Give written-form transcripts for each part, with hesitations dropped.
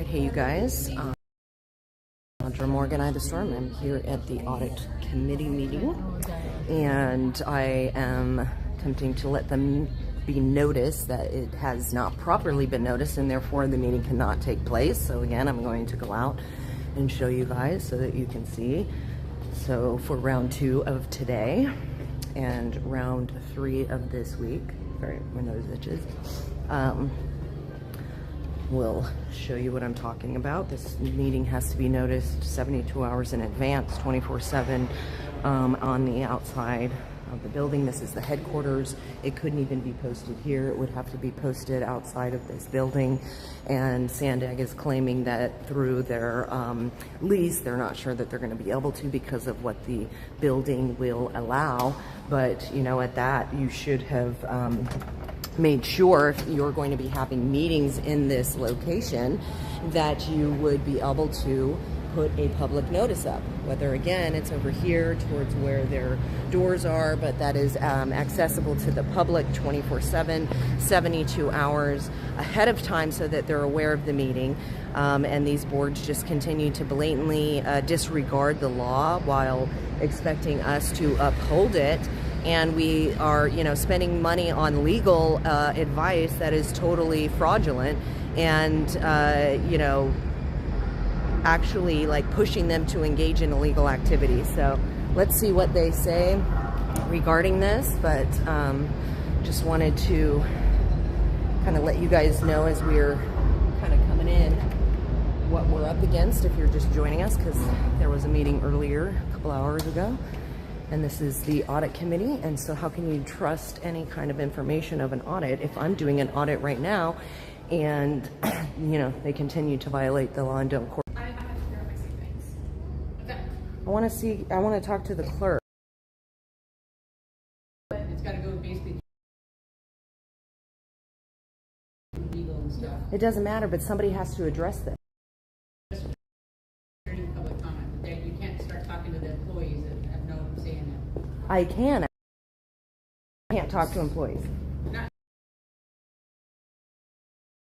Hey, you guys. Audra Morgan, I the Storm. I'm here at the audit committee meeting, and I am attempting to let them be noticed that it has not properly been noticed, and therefore the meeting cannot take place. So again, I'm going to go out and show you guys so that you can see. So for round 2 of today and round 3 of this week, sorry, my nose itches. We'll show you what I'm talking about. This meeting has to be noticed 72 hours in advance, 24/7 on the outside of the building. This is the headquarters. It couldn't even be posted here. It would have to be posted outside of this building. And Sandag is claiming that through their lease, they're not sure that they're going to be able to because of what the building will allow. But, you know, at that, you should have made sure if you're going to be having meetings in this location that you would be able to put a public notice up, whether again it's over here towards where their doors are, but that is accessible to the public 24/7, 72 hours ahead of time so that they're aware of the meeting. And these boards just continue to blatantly disregard the law while expecting us to uphold it. And we are, you know, spending money on legal advice that is totally fraudulent and, you know, actually like pushing them to engage in illegal activity. So let's see what they say regarding this, but just wanted to kind of let you guys know as we're kind of coming in what we're up against if you're just joining us, because there was a meeting earlier a couple hours ago. And this is the audit committee, and so how can you trust any kind of information of an audit if I'm doing an audit right now and, you know, they continue to violate the law and don't coordinate? I have to verify some things. Okay. I want to talk to the clerk. It's got to go basically legal and stuff. It doesn't matter, but somebody has to address this. During public comment, that you can't start talking to the employees that have no say in it. I can't talk to employees. No,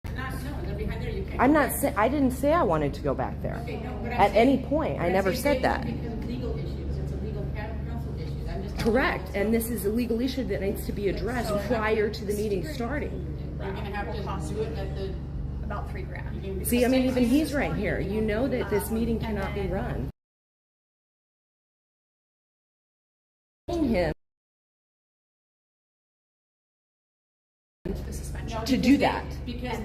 they're behind there. You can't. I'm not. I didn't say I wanted to go back there. Okay, no, but I'm At saying, any point, I never said that. Because of legal issues, it's a legal council issues. I'm just Correct, and this is a legal issue that needs to be addressed prior to the meeting starting. You're going to have to do it at the about $3,000. See, I mean, even he's right here. You know that this meeting cannot be run. Him to do that. Because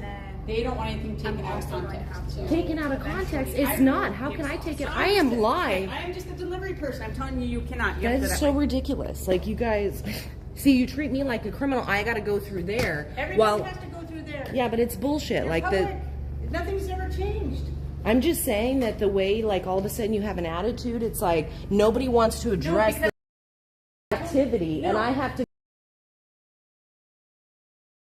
they don't want anything taken out of context. Taken out of context, it's not. How can I take it? I am live. I am just a delivery person. I'm telling you, you cannot. That is so ridiculous. Like, you guys, see, you treat me like a criminal. I got to go through there. Everybody has to go through there. Yeah, but it's bullshit. Like nothing's ever changed. I'm just saying that the way, like, all of a sudden you have an attitude. It's like nobody wants to address the activity, and I have to.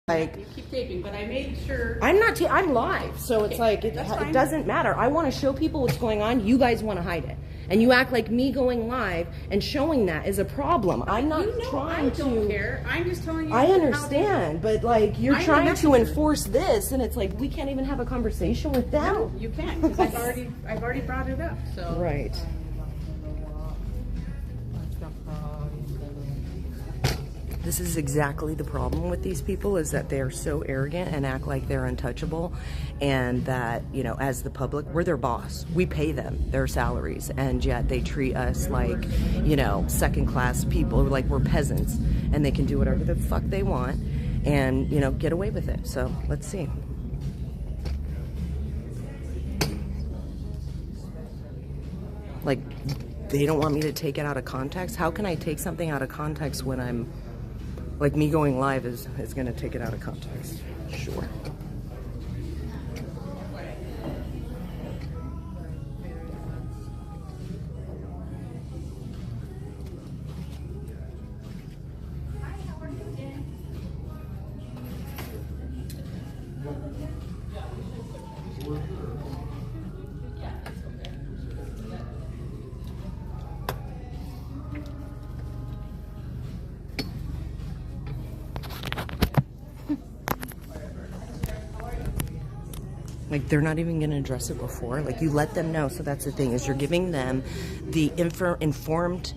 Like, you keep taping, but I made sure. I'm not. I'm live, so it's like it doesn't matter. I want to show people what's going on. You guys want to hide it, and you act like me going live and showing that is a problem. I'm not trying to. I don't care. I'm just telling you. I understand, but like you're trying to enforce this, and it's like we can't even have a conversation with them. No, you can't because I've already brought it up. So right. This is exactly the problem with these people, is that they're so arrogant and act like they're untouchable, and that, you know, as the public, we're their boss. We pay them their salaries, and yet they treat us like, you know, second-class people, like we're peasants, and they can do whatever the fuck they want and, you know, get away with it. So let's see. Like, they don't want me to take it out of context? How can I take something out of context when I'm... Like, me going live is going to take it out of context. Sure. Like, they're not even going to address it before. Like, you let them know. So that's the thing, is you're giving them the informed,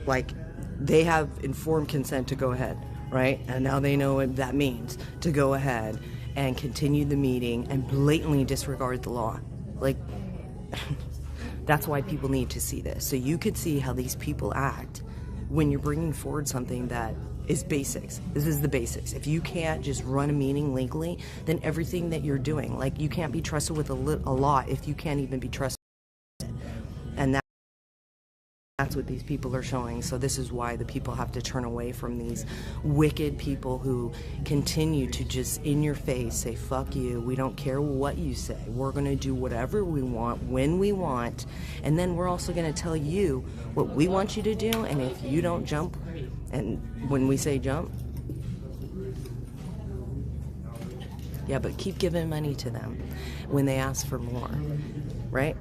like, they have informed consent to go ahead, right? And now they know what that means, to go ahead and continue the meeting and blatantly disregard the law. Like, that's why people need to see this. So you could see how these people act when you're bringing forward something that is basics. This is the basics. If you can't just run a meeting legally, then everything that you're doing, like, you can't be trusted with a law if you can't even be trusted. And that's what these people are showing. So this is why the people have to turn away from these wicked people who continue to just in your face say, fuck you, we don't care what you say, we're going to do whatever we want when we want, and then we're also going to tell you what we want you to do, and if you don't jump, and when we say jump, yeah, but keep giving money to them when they ask for more, right?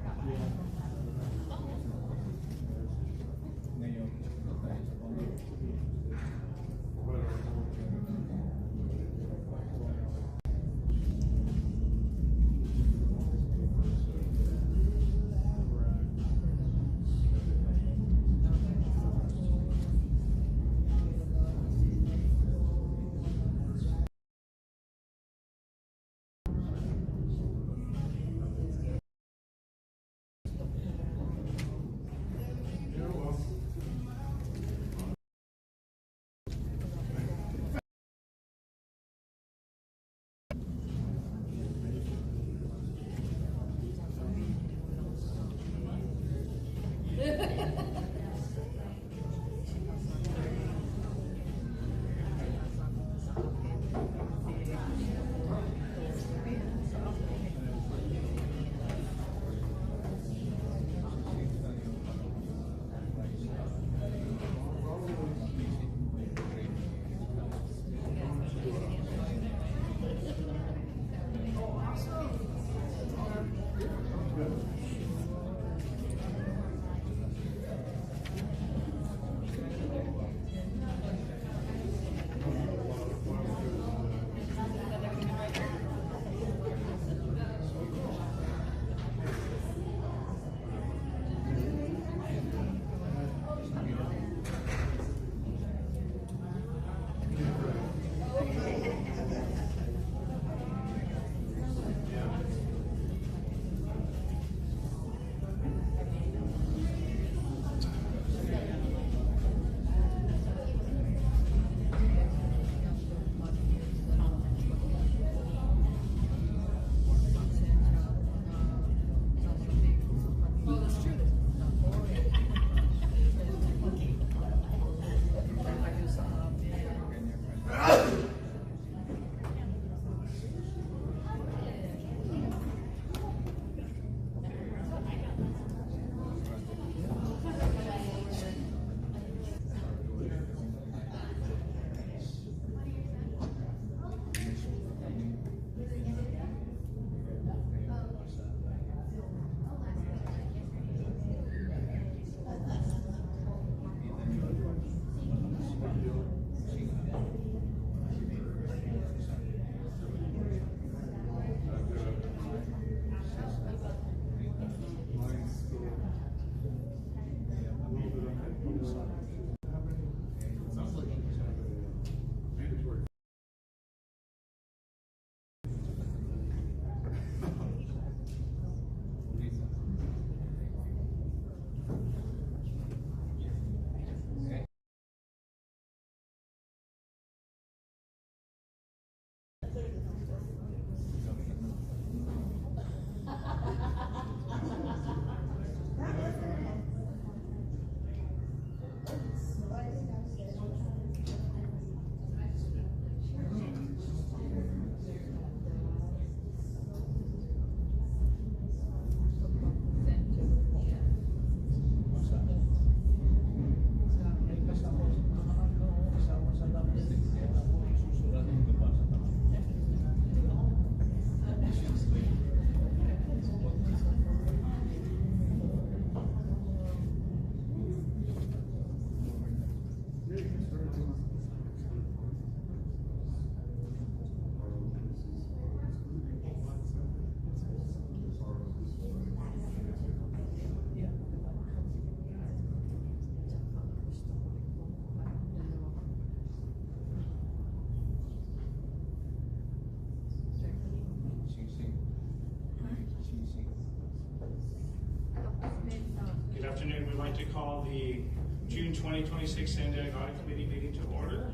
we'd like to call the June 2026 Sandag Audit Committee meeting to order.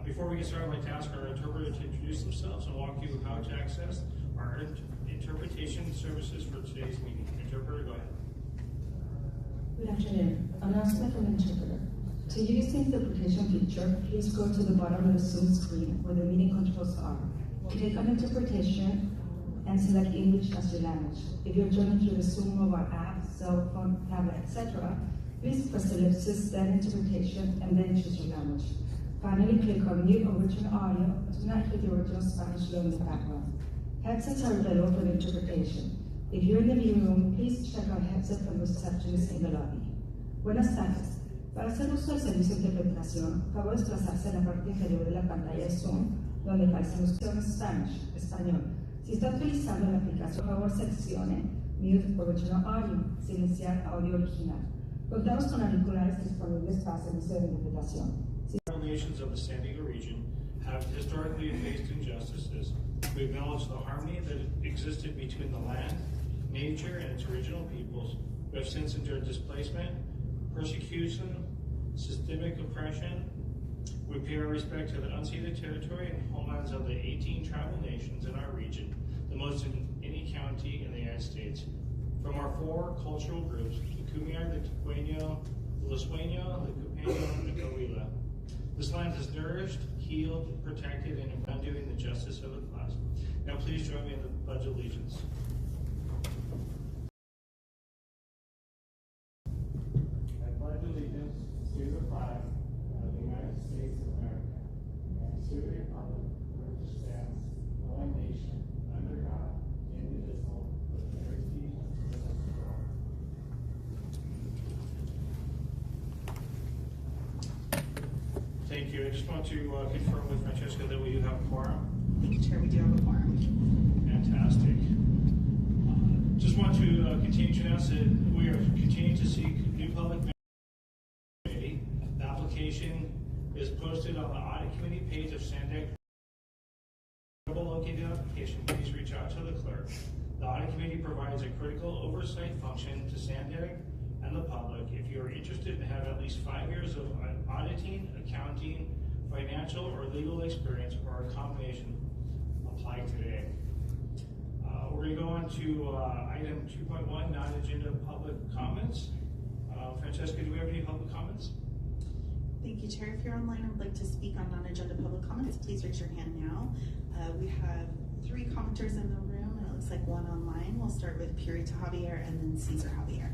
Before we get started, I'd like to ask our interpreter to introduce themselves and walk you how to access our interpretation services for today's meeting. Interpreter, go ahead. Good afternoon. Announcement from interpreter. To use the interpretation feature, please go to the bottom of the Zoom screen where the meeting controls are. Click on interpretation and select English as your language. If you're joining through the Zoom mobile app, cell phone, tablet, etc., please press the ellipsis, then interpretation, and then choose your language. Finally, click on Mute Original Audio, but do not click the original Spanish logo in the background. Headsets are available for the interpretation. If you're in the living room, please check our headset from the receptionist in the lobby. Buenas tardes. Para hacer uso del servicio de interpretación, favor desplazarse a la parte inferior de la pantalla de Zoom, donde aparecen las opciones Spanish, español. Si está utilizando la aplicación, por favor seleccione Mute Original Audio, silenciar audio original. Contamos con auriculares disponibles para servicio de interpretación. Nations of the San Diego region have historically faced injustices. We acknowledge the harmony that existed between the land, nature, and its original peoples, who have since endured displacement, persecution, systemic oppression. We pay our respect to the unceded territory and homelands of the 18 tribal nations in our region, the most in any county in the United States. From our 4 cultural groups, the Kumeyaay, the Tuqueño, the Lisweño, the Cupeño, and the Coahuila. This land has nourished, healed, protected, and undoing the justice of the class. Now please join me in the Pledge of Allegiance. I pledge allegiance to the flag of the United States of America and to the republic for which it stands, one nation, under God, indivisible, with liberty and justice for all. Thank you. I just want to confirm with Francesca that we do have a quorum. Thank you, Chair. We do have a quorum. Fantastic. Just want to continue to announce that we are continuing to seek new public committee. The application is posted on the audit committee page of Sandag. Located application, please reach out to the clerk. The audit committee provides a critical oversight function to Sandag and the public. If you are interested and have at least 5 years of auditing, accounting, financial, or legal experience, or a combination, apply today. We're going to go on to item 2.1, non-agenda public comments. Francesca, do we have any public comments? Thank you, Chair. If you're online and would like to speak on non-agenda public comments, please raise your hand now. We have 3 commenters in the room, and it looks like 1 online. We'll start with Purita Javier and then Cesar Javier.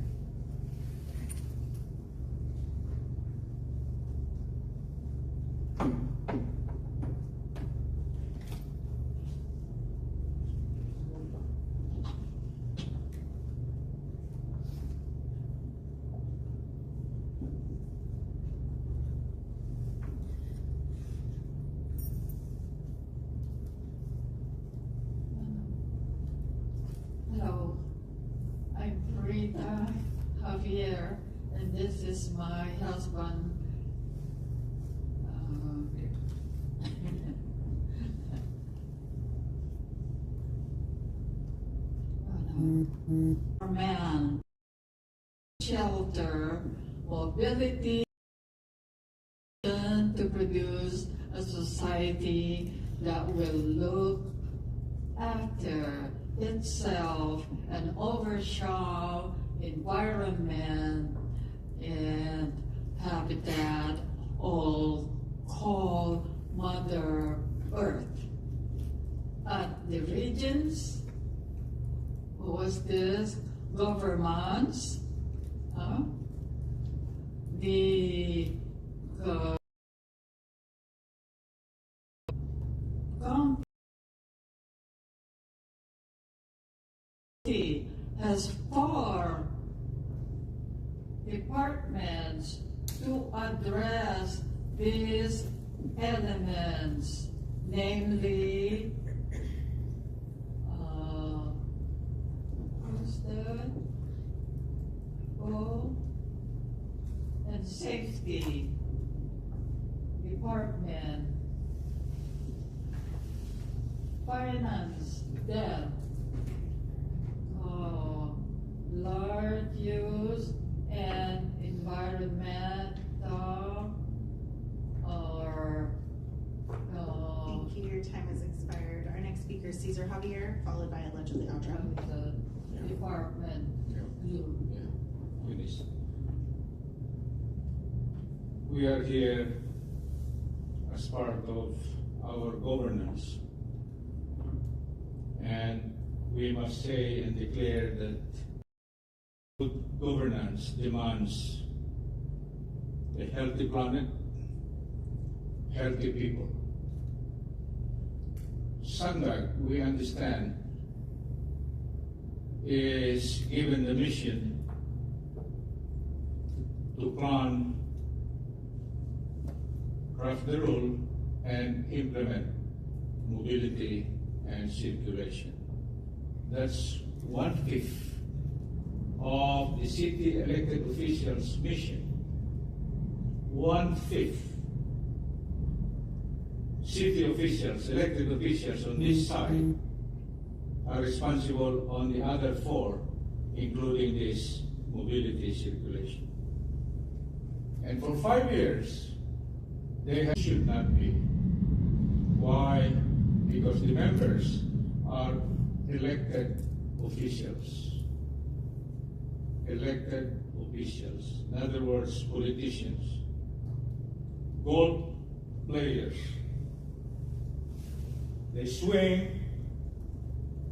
Hello, I'm Rita Javier, and this is my husband. Our man, shelter, mobility, to produce a society that will look after itself and overshadow environment and habitat all called Mother Earth. At the regions, what was this? Governments, the has 4 departments to address these elements, namely, what's that? And safety department, finance, debt, large use and environmental or Thank you, your time has expired. Our next speaker is Cesar Javier, followed by allegedly Audra. the department. Finish. We are here as part of our governance, and we must say and declare that good governance demands a healthy planet, healthy people. SANDAG, we understand, is given the mission to plan, craft the rule, and implement mobility and circulation. That's 1/5 of the city elected officials' mission. 1/5. City officials, elected officials on this side are responsible on the other 4, including this mobility circulation. And for 5 years, they should not be. Why? Because the members are elected officials. Elected officials. In other words, politicians. Gold players. They swing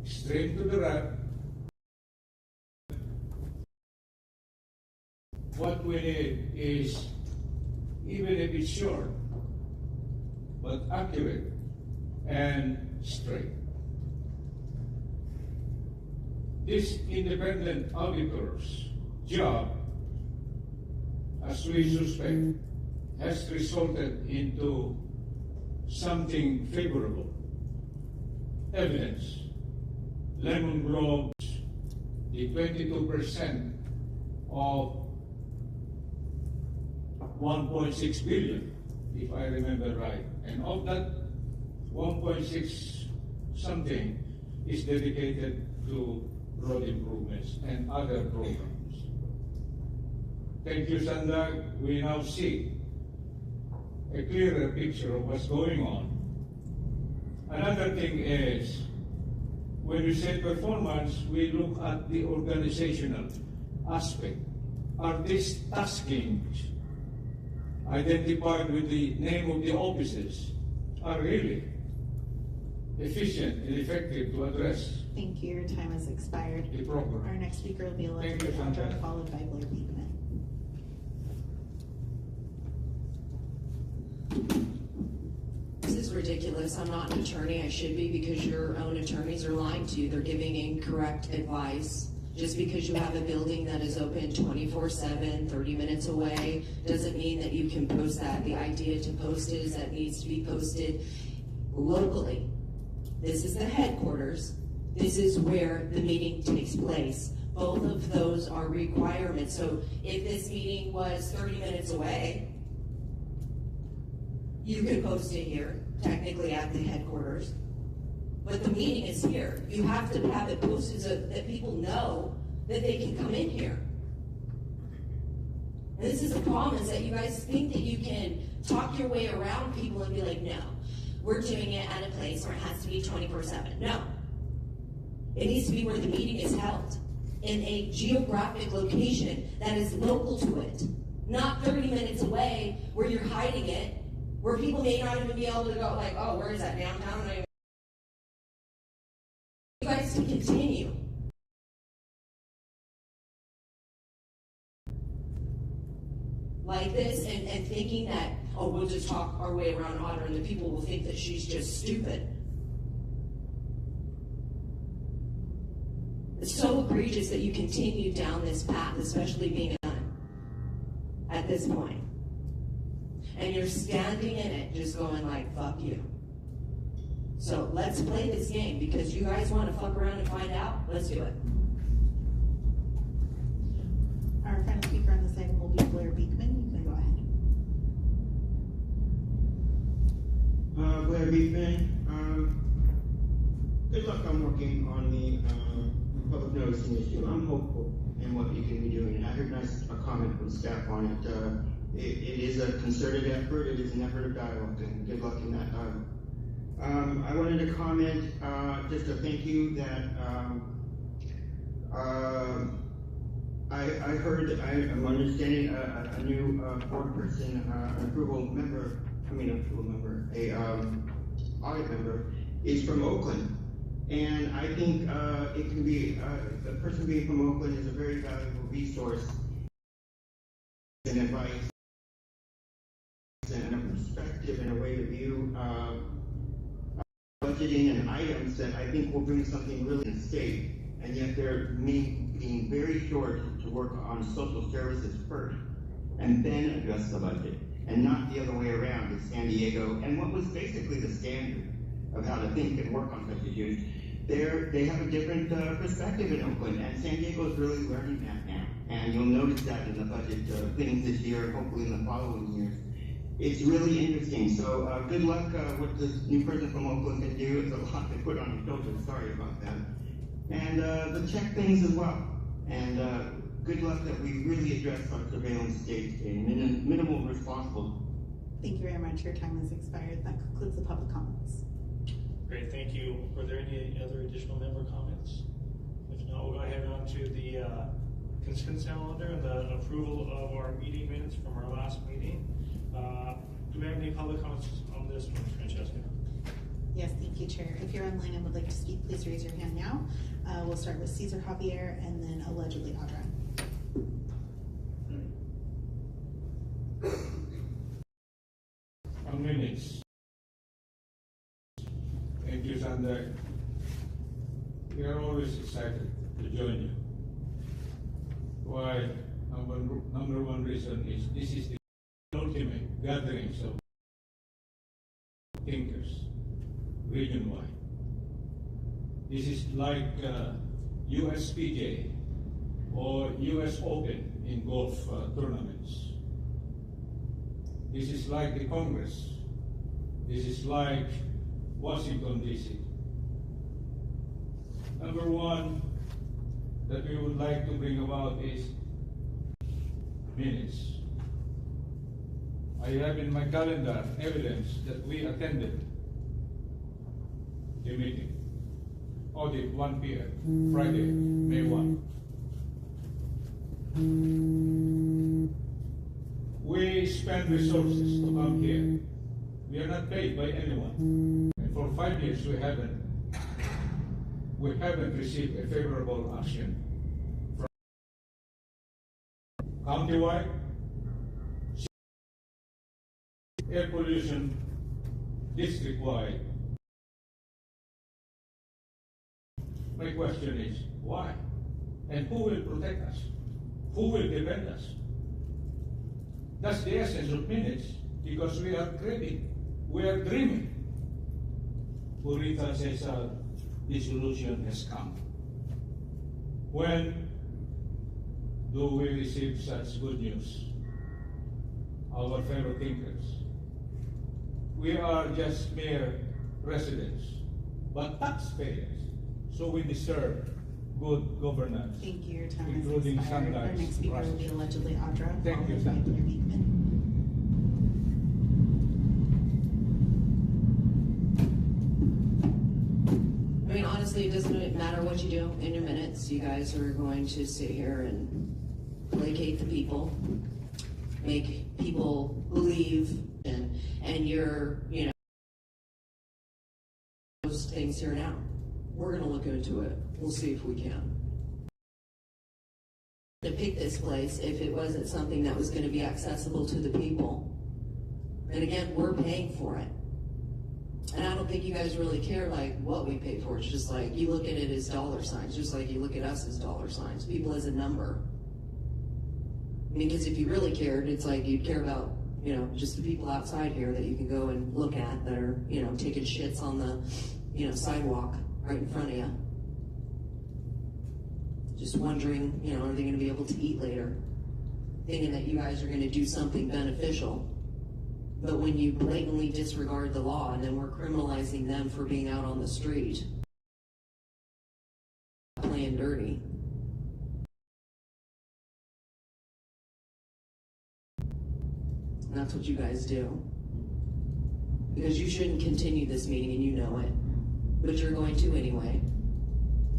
straight to the right. What we need is, even if it's short, but accurate and straight. This independent auditor's job, as we suspect, has resulted into something favorable. Evidence. Lemon Globes, the 22% of 1.6 billion, if I remember right. And of that 1.6 something is dedicated to road improvements and other programs. Thank you, Sandag. We now see a clearer picture of what's going on. Another thing is, when we say performance, we look at the organizational aspect. Are these taskings identified with the name of the offices are really efficient and effective to address Thank you, your time has expired. the program? Our next speaker will be Thank allegedly you, Sandra. Audra, followed by Blair Beekman. This is ridiculous. I'm not an attorney. I should be, because your own attorneys are lying to you. They're giving incorrect advice. Just because you have a building that is open 24/7, 30 minutes away, doesn't mean that you can post that. The idea to post it is that it needs to be posted locally. This is the headquarters. This is where the meeting takes place. Both of those are requirements. So if this meeting was 30 minutes away, you could post it here, technically at the headquarters. But the meeting is here. You have to have it posted so that people know that they can come in here. And this is the problem, is that you guys think that you can talk your way around people and be like, no, we're doing it at a place where it has to be 24/7. No. It needs to be where the meeting is held, in a geographic location that is local to it. Not 30 minutes away where you're hiding it, where people may not even be able to go like, oh, where is that, downtown? You guys can continue. Like this and thinking that, oh, we'll just talk our way around Audra and the people will think that she's just stupid. It's so egregious that you continue down this path, especially being a nun at this point. And you're standing in it just going like, fuck you. So let's play this game, because you guys want to fuck around and find out. Let's do it. Our final speaker on this item will be Blair Beekman. You can go ahead. Blair Beekman. Good luck on working on the public noticing issue. I'm hopeful. and what you can be doing. I heard a comment from staff on it. It is a concerted effort. It is an effort of dialogue, and good luck in that dialogue. I wanted to comment, just a thank you that I heard, I'm understanding a new board person, approval member, a audit member is from Oakland. And I think it can be, the person being from Oakland is a very valuable resource and advice and a perspective and a way to view budgeting and items that I think will bring something really in the state. And yet they're being very short to work on social services first and then address the budget, and not the other way around in San Diego. And what was basically the standard of how to think and work on such issues, they have a different perspective in Oakland, and San Diego is really learning that now. And you'll notice that in the budget things this year, hopefully in the following years. It's really interesting. So good luck what this new person from Oakland can do. It's a lot to put on your shoulders. Sorry about that. And the check things as well. And good luck that we really address our surveillance state in minimal responsible. Thank you very much. Your time has expired. That concludes the public comments. Great, thank you. Were there any other additional member comments? If not, we'll go ahead on to the consent calendar and the approval of our meeting minutes from our last meeting. Do we have any public comments on this one, Francesca? Yes, thank you, Chair. If you're online and would like to speak, please raise your hand now. We'll start with Cesar Javier and then allegedly Audra. On minutes. Thank you, Sander. We are always excited to join you. Why? Number one reason is this is the ultimate gatherings of thinkers region-wide. This is like USPJ or US Open in golf tournaments. This is like the Congress. This is like Washington, D.C. Number one that we would like to bring about is minutes. I have in my calendar evidence that we attended the meeting. Audit 1 p.m. Friday, May 1. We spend resources to come here. We are not paid by anyone. And for 5 years we haven't received a favorable action from countywide, air pollution, district-wide. My question is, why? And who will protect us? Who will defend us? That's the essence of minutes, because we are craving, we are dreaming. Burita says the solution has come. When do we receive such good news? Our fellow thinkers. We are just mere residents, but taxpayers. So we deserve good governance. Thank you. Your time including has expired. Our next speaker will be allegedly Audra. Thank you. I mean, honestly, it doesn't matter what you do in your minutes. You guys are going to sit here and placate the people, make people believe, and you're, those things here now. We're going to look into it. We'll see if we can. To pick this place if it wasn't something that was going to be accessible to the people. And again, we're paying for it. And I don't think you guys really care like what we pay for. It's just like you look at it as dollar signs, just like you look at us as dollar signs. People as a number. I mean, because if you really cared, it's like you'd care about, just the people outside here that you can go and look at that are, taking shits on the, sidewalk right in front of you. Just wondering, are they going to be able to eat later? Thinking that you guys are going to do something beneficial. But when you blatantly disregard the law and then we're criminalizing them for being out on the street, playing dirty. And that's what you guys do. Because you shouldn't continue this meeting and you know it. But you're going to anyway.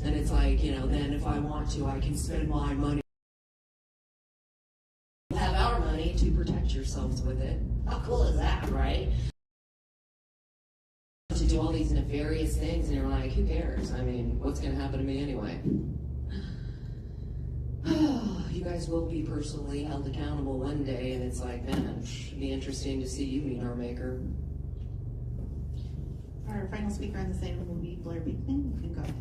And it's like, you know, then if I want to, I can spend my money. Have our money to protect yourselves with it. How cool is that, right? To do all these nefarious things and you're like, who cares? I mean, what's going to happen to me anyway? You guys will be personally held accountable one day, and it's like, man, it'd be interesting to see you meet our maker. Our final speaker on this item will be Blair Beekman. You can go ahead.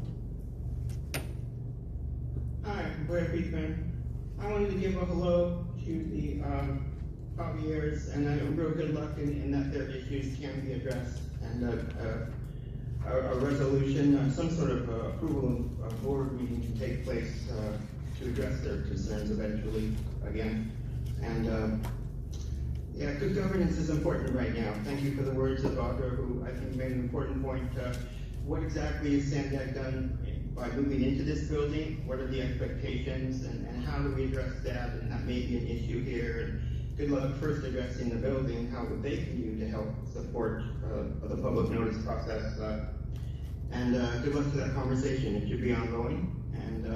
Hi, Blair Beekman. I wanted to give a hello to the Javieres, and a real good luck in that their issues can be addressed, and a resolution, some sort of approval of board meeting can take place to address their concerns eventually again. And yeah, good governance is important right now. Thank you for the words of Audra, who I think made an important point. What exactly is Sandag done by moving into this building? What are the expectations, and how do we address that? And that may be an issue here. And good luck first addressing the building, how what they can do to help support the public notice process. And good luck to that conversation. It should be ongoing, and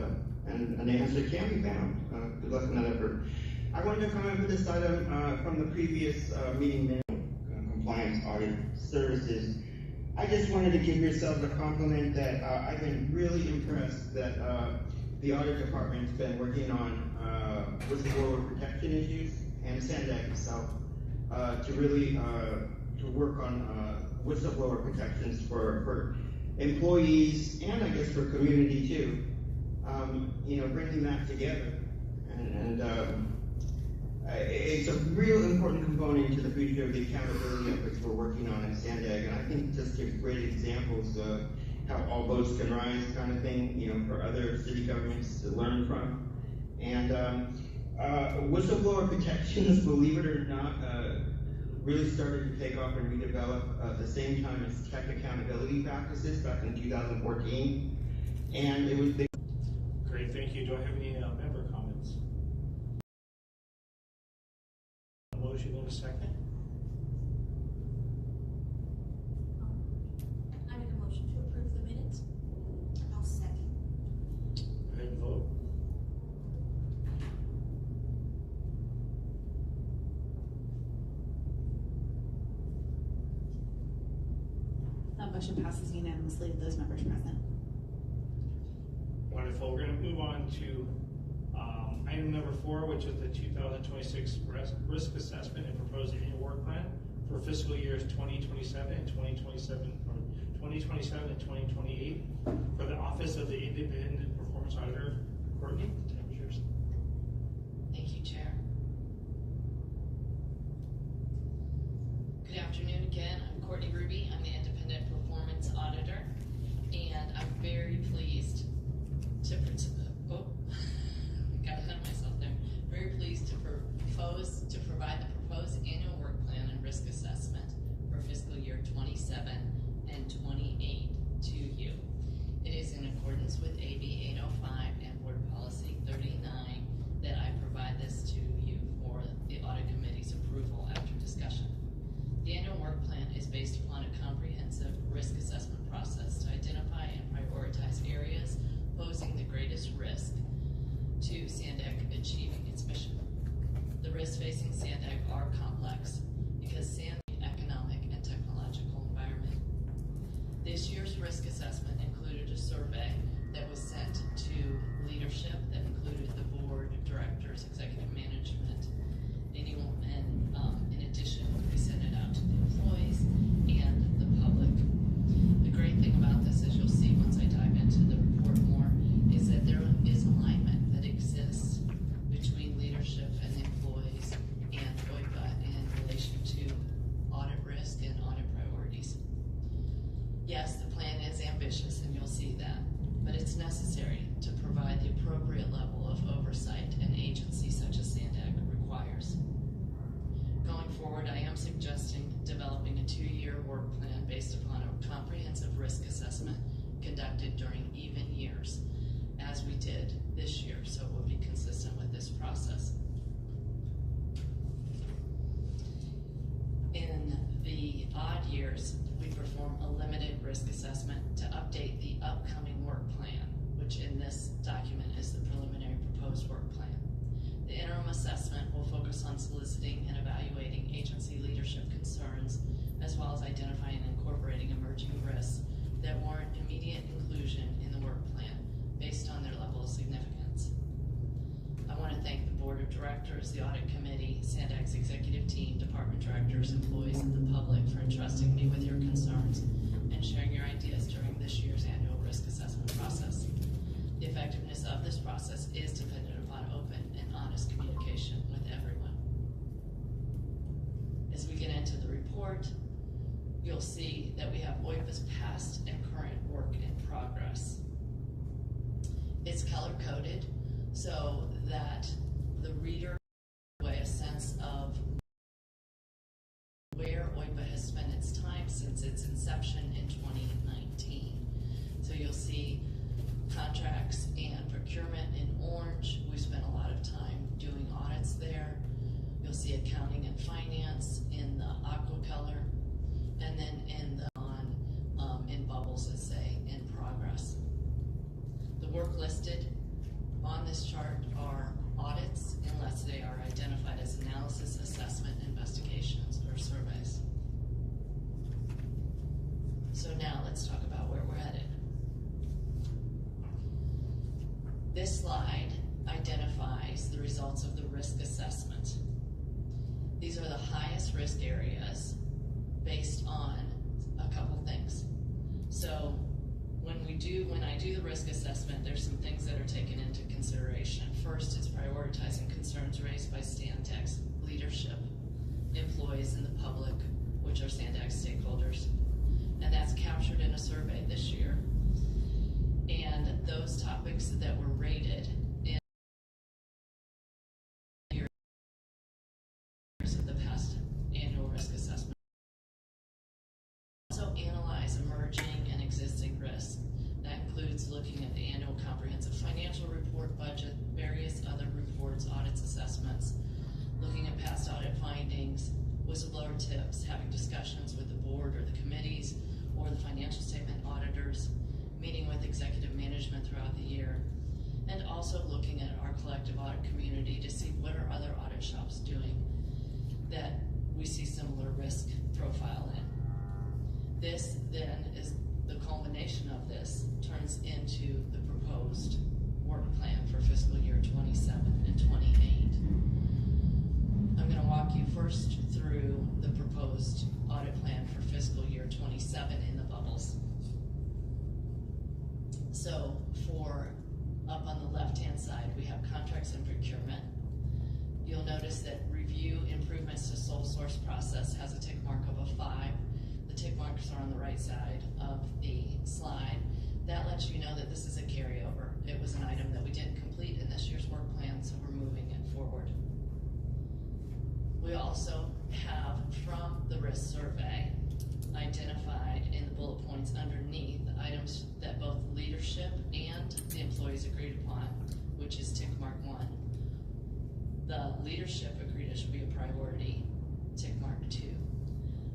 an answer can be found. Good luck in that effort. I wanted to comment with this item from the previous meeting minute, compliance audit services. I just wanted to give yourselves a compliment that I've been really impressed that the audit department's been working on whistleblower protection issues, and Sandag itself to really to work on whistleblower protections for employees and I guess for community too. You know, bringing that together, and it's a real important component to the future of the accountability efforts we're working on at Sandag, and I think just gives great examples of how all boats can rise kind of thing, you know, for other city governments to learn from. And whistleblower protections, believe it or not, really started to take off and redevelop at the same time as tech accountability practices back in 2014. And it was Great, thank you. Do I have any member comments? A motion in a second. I make a motion to approve the minutes. I'll second. Go ahead and vote. That motion passes unanimously with those members present. Wonderful. We're going to move on to item number 4, which is the 2026 risk assessment and proposed annual work plan for fiscal years 2027 and 2027, or 2027 and 2028 for the Office of the Independent Performance Auditor. Courtney, the time is yours. Thank you, Chair. Good afternoon again. I'm Courtney Ruby. I'm the Independent Performance Auditor, and I'm very pleased to got ahead of myself there. Very pleased to provide the proposed annual work plan and risk assessment for fiscal year 27 and 28 to you. It is in accordance with AB 805 and Board Policy 39 that I provide this to you for the Audit Committee's approval after discussion. The annual work plan is based upon a comprehensive risk assessment process to identify and prioritize areas posing the greatest risk to Sandag achieving its mission. The risks facing Sandag are complex because Sandag's economic and technological environment. This year's risk assessment included a survey that was sent to leadership that included the board, directors, executive management, anyone, and in addition, we sent it out to the employees and the public. The great thing about this, as you'll see once I dive into the report more, is that there is alignment that exists between leadership and the employees and OIPA in relation to audit risk and audit priorities. Yes, the plan is ambitious, and you'll see that, but it's necessary to provide the appropriate level of oversight an agency such as Sandag requires. Going forward, I am suggesting developing a 2-year work plan based upon a comprehensive risk assessment conducted during even years, as we did this year, so it will be consistent with this process. odd years, we perform a limited risk assessment to update the upcoming work plan, which in this document is the preliminary proposed work plan. The interim assessment will focus on soliciting and evaluating agency leadership concerns, as well as identifying and incorporating emerging risks that warrant immediate inclusion in the work plan based on their level of significance. I want to thank the Board of Directors, the Audit Committee, Sandex Executive Team, Department Directors, employees, and the public for entrusting me with your concerns and sharing your ideas during this year's annual risk assessment process. The effectiveness of this process is dependent upon open and honest communication with everyone. As we get into the report, you'll see that we have OIPA's past and current work in progress. It's color-coded so that the reader will get a sense of where OIPA has spent its time since its inception in 2019. So you'll see contracts and procurement in orange. We spent a lot of time doing audits there. You'll see accounting and finance in the aqua color, and then in the in bubbles that say in progress. The work listed on this chart are audits unless they are identified as analysis, assessment, investigations, or surveys. So now let's talk about where we're headed. This slide identifies the results of the risk assessment. These are the highest risk areas based on a couple things. So when I do the risk assessment, there's some things that are taken into consideration. First, it's prioritizing concerns raised by Sandex leadership, employees, and the public, which are Sandex stakeholders. And that's captured in a survey this year. And those topics that were rated in years of the past annual risk assessment. Also analyze emerging and existing risks. That includes looking at the annual comprehensive financial report, budget, various other reports, audits, assessments, looking at past audit findings, whistleblower tips, having discussions with the board or the committees or the financial statement auditors, meeting with executive management throughout the year, and also looking at our collective audit community to see what are other audit shops doing that we see similar risk profile in. This then is the culmination of this turns into the proposed work plan for fiscal year 27 and 28. I'm going to walk you first through the proposed audit plan for fiscal year 27 in the bubbles. So for up on the left-hand side, we have contracts and procurement. You'll notice that review improvements to sole source process has a tick mark of a 5. The tick marks are on the right side of the slide. That lets you know that this is a carryover. It was an item that we didn't complete in this year's work plan, so we're moving it forward. We also have, from the risk survey, identified in the bullet points underneath items that both leadership and the employees agreed upon, which is tick mark 1. The leadership agreed it should be a priority, tick mark 2.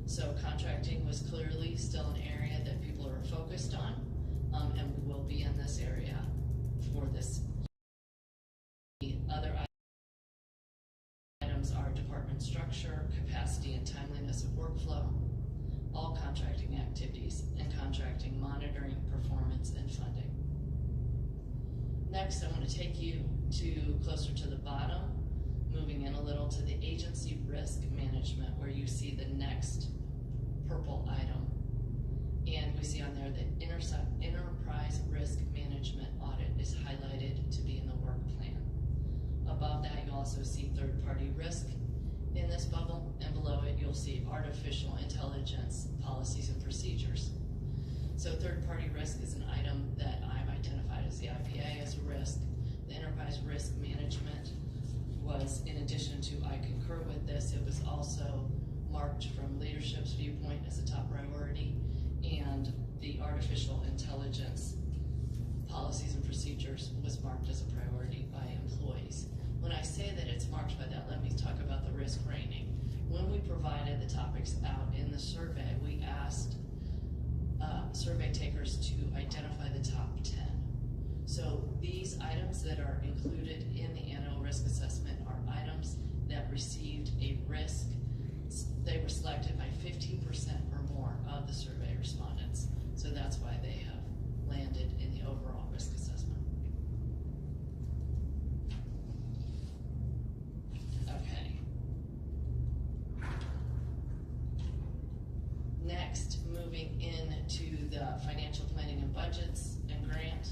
So contracting was clearly still an area that people are focused on, and we will be in this area for this. The other items are department structure, capacity and timeliness of workflow, all contracting activities, and contracting monitoring, performance, and funding. Next, I want to take you to closer to the bottom, moving in a little to the agency risk management, where you see the next purple item. And we see on there that enterprise risk management audit is highlighted to be in the work plan. Above that, you'll also see third-party risk in this bubble, and below it, you'll see artificial intelligence policies and procedures. So third-party risk is an item that I've identified as the IPA as a risk. The enterprise risk management was, in addition to I concur with this, it was also marked from leadership's viewpoint as a top priority, and the artificial intelligence policies and procedures was marked as a priority by employees. When I say that it's marked by that, let me talk about the risk rating. When we provided the topics out in the survey, survey takers to identify the top 10. So these items that are included in the annual risk assessment are items that received a risk. They were selected by 15% or more of the survey respondents. So that's why they have landed in the overall risk assessment. Okay. Next, moving into the financial planning and budgets and grant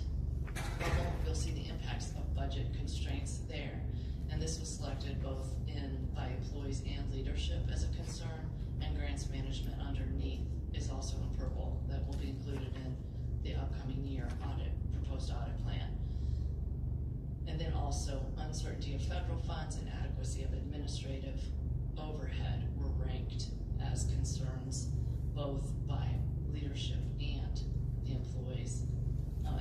bubble, you'll see the impacts of budget constraints there. And this was selected both by employees and leadership as a concern, and grants management underneath is also in purple. That will be included in the upcoming year proposed audit plan. And then also uncertainty of federal funds and adequacy of administrative overhead were ranked as concerns both by leadership and the employees.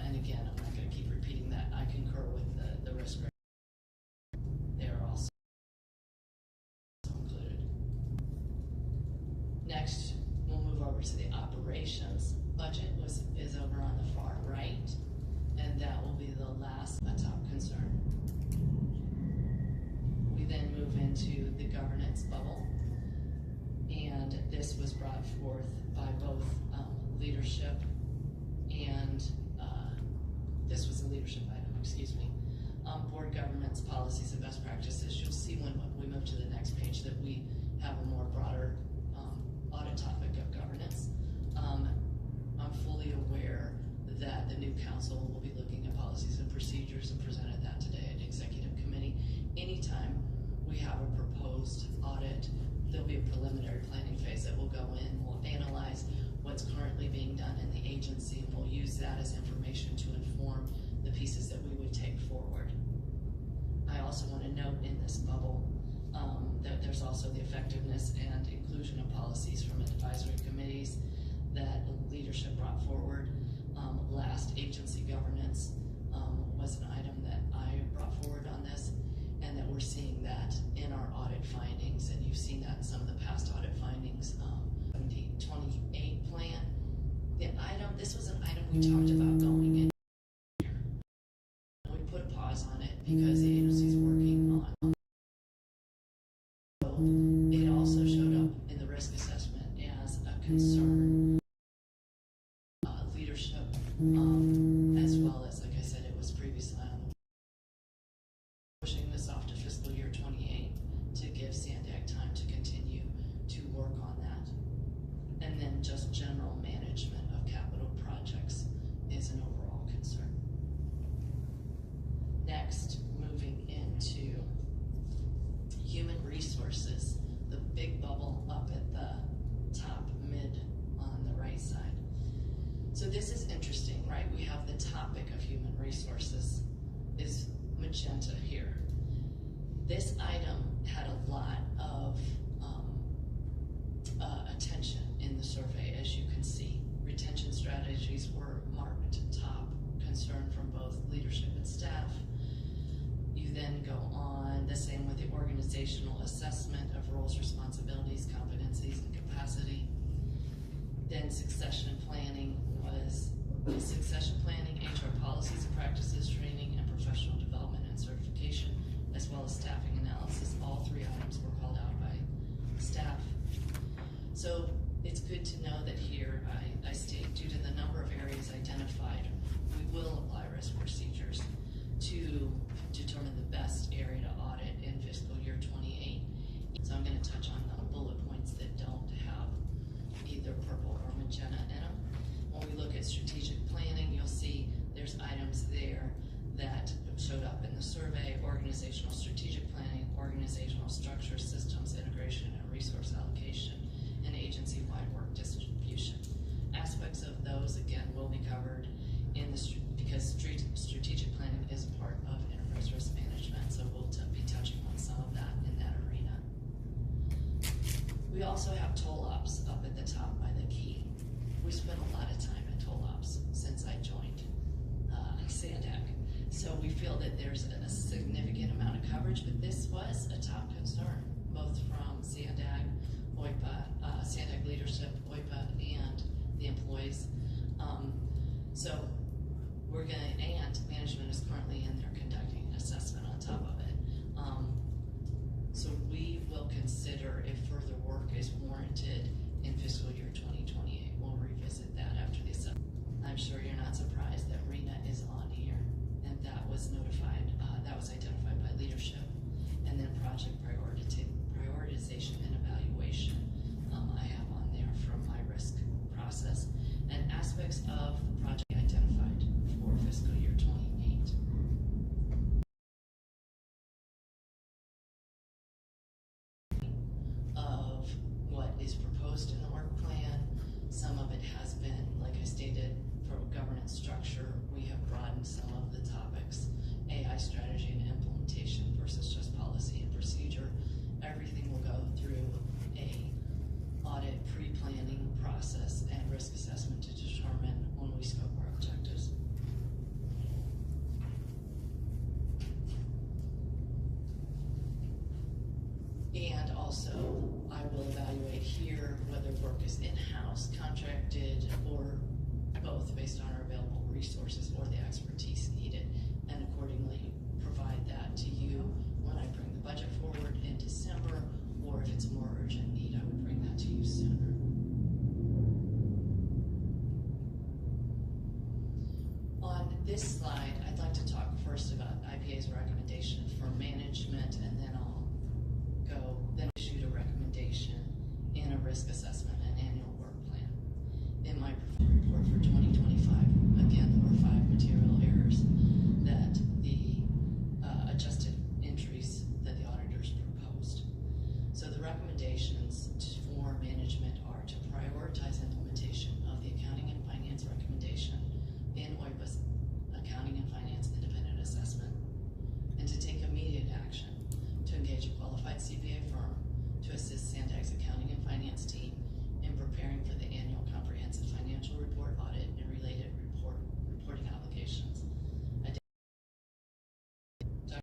And again, I'm not going to keep repeating that. I concur with the risk. They are also included. Next, we'll move over to the operations budget. Is over on the far right, and that will be the last top concern. We then move into the governance bubble, and this was brought forth by both leadership and this was a leadership item, excuse me. Board governance policies and best practices. You'll see when we move to the next page that we have a more broader audit topic of governance. I'm fully aware that the new council will be looking at policies and procedures and presented that today at executive committee. Anytime we have a proposed audit, there'll be a preliminary planning phase that will go in. We'll analyze what's currently being done in the agency, and we'll use that as information to inform the pieces that we would take forward. I also want to note in this bubble that there's also the effectiveness and inclusion of policies from advisory committees that leadership brought forward. Last agency governance was an item that I brought forward on this, and that we're seeing that in our audit findings, and you've seen that in some of the past audit findings. The 28 plan, this was an item we talked about going in. We put a pause on it because the agency's working on. So it also showed up in the risk assessment as a concern. Leadership, as well as, like I said, it was previously on the pushing this off to fiscal year 28 to give Sandag time to continue to work on that. And then just general management of capital projects is an overall concern. Next, moving into human resources, the big bubble up at the top mid on the right side. So this is interesting, right? We have the topic of human resources is magenta here. This item had a lot of attention in the survey, as you can see. Retention strategies were marked top concern from both leadership and staff. You then go on, the same with the organizational assessment of roles, responsibilities, competencies, and capacity. Then succession planning was succession planning, HR policies and practices, training, and professional development and certification, as well as staffing analysis. All three items were called out by staff. So it's good to know that here I state, due to the number of areas identified, we will apply risk procedures to determine the best area to audit in fiscal year 28. So I'm going to touch on the bullet points that don't have either purple or magenta in them. When we look at strategic planning, you'll see there's items there that showed up in the survey: organizational strategic planning, organizational structure, systems integration, and resource allocation, and agency-wide work distribution. Aspects of those, again, will be covered in the because strategic planning is part of enterprise risk management, so we'll be touching on some of that in that arena. We also have toll ops up at the top by the key. We spent a lot of time at toll ops since I joined Sandag. So we feel that there's a significant amount of coverage, but this was a top concern, both from Sandag, So we're gonna, and management is currently in there conducting an assessment on top of it. So we will consider if further work is warranted in fiscal year 2028. We'll revisit that after the assessment. I'm sure you're not surprised that RENA is on here, and that was notified, that was identified by leadership. And then project prioritization and evaluation, I have on there from my risk process, and aspects of the project identified for fiscal year 28. Of what is proposed in the work plan. Some of it has been, like I stated, from governance structure, we have broadened some of the topics, AI strategy and implementation versus just policy and procedure. Everything will go through a audit pre-planning process and risk assessment to determine when we scope our objectives. And also, I will evaluate here whether work is in-house, contracted, or both based on our available resources or the expertise needed, and accordingly provide that to you when I bring the budget forward in December, or if it's a more urgent need, I would bring that to you sooner. On this slide, I'd like to talk first about IPA's recommendation for management, and then then issued a recommendation in a risk assessment and annual work plan. In my report for 2025, again, there were 5 material errors that the adjusted entries that the auditors proposed. So the recommendations for management are to prioritize implementation of the accounting and finance recommendation in OIPA's accounting and finance independent assessment, and to take immediate action to engage a qualified CPA firm to assist Sandag's accounting and finance team in preparing for the annual comprehensive financial report audit and related reporting obligations. Introductory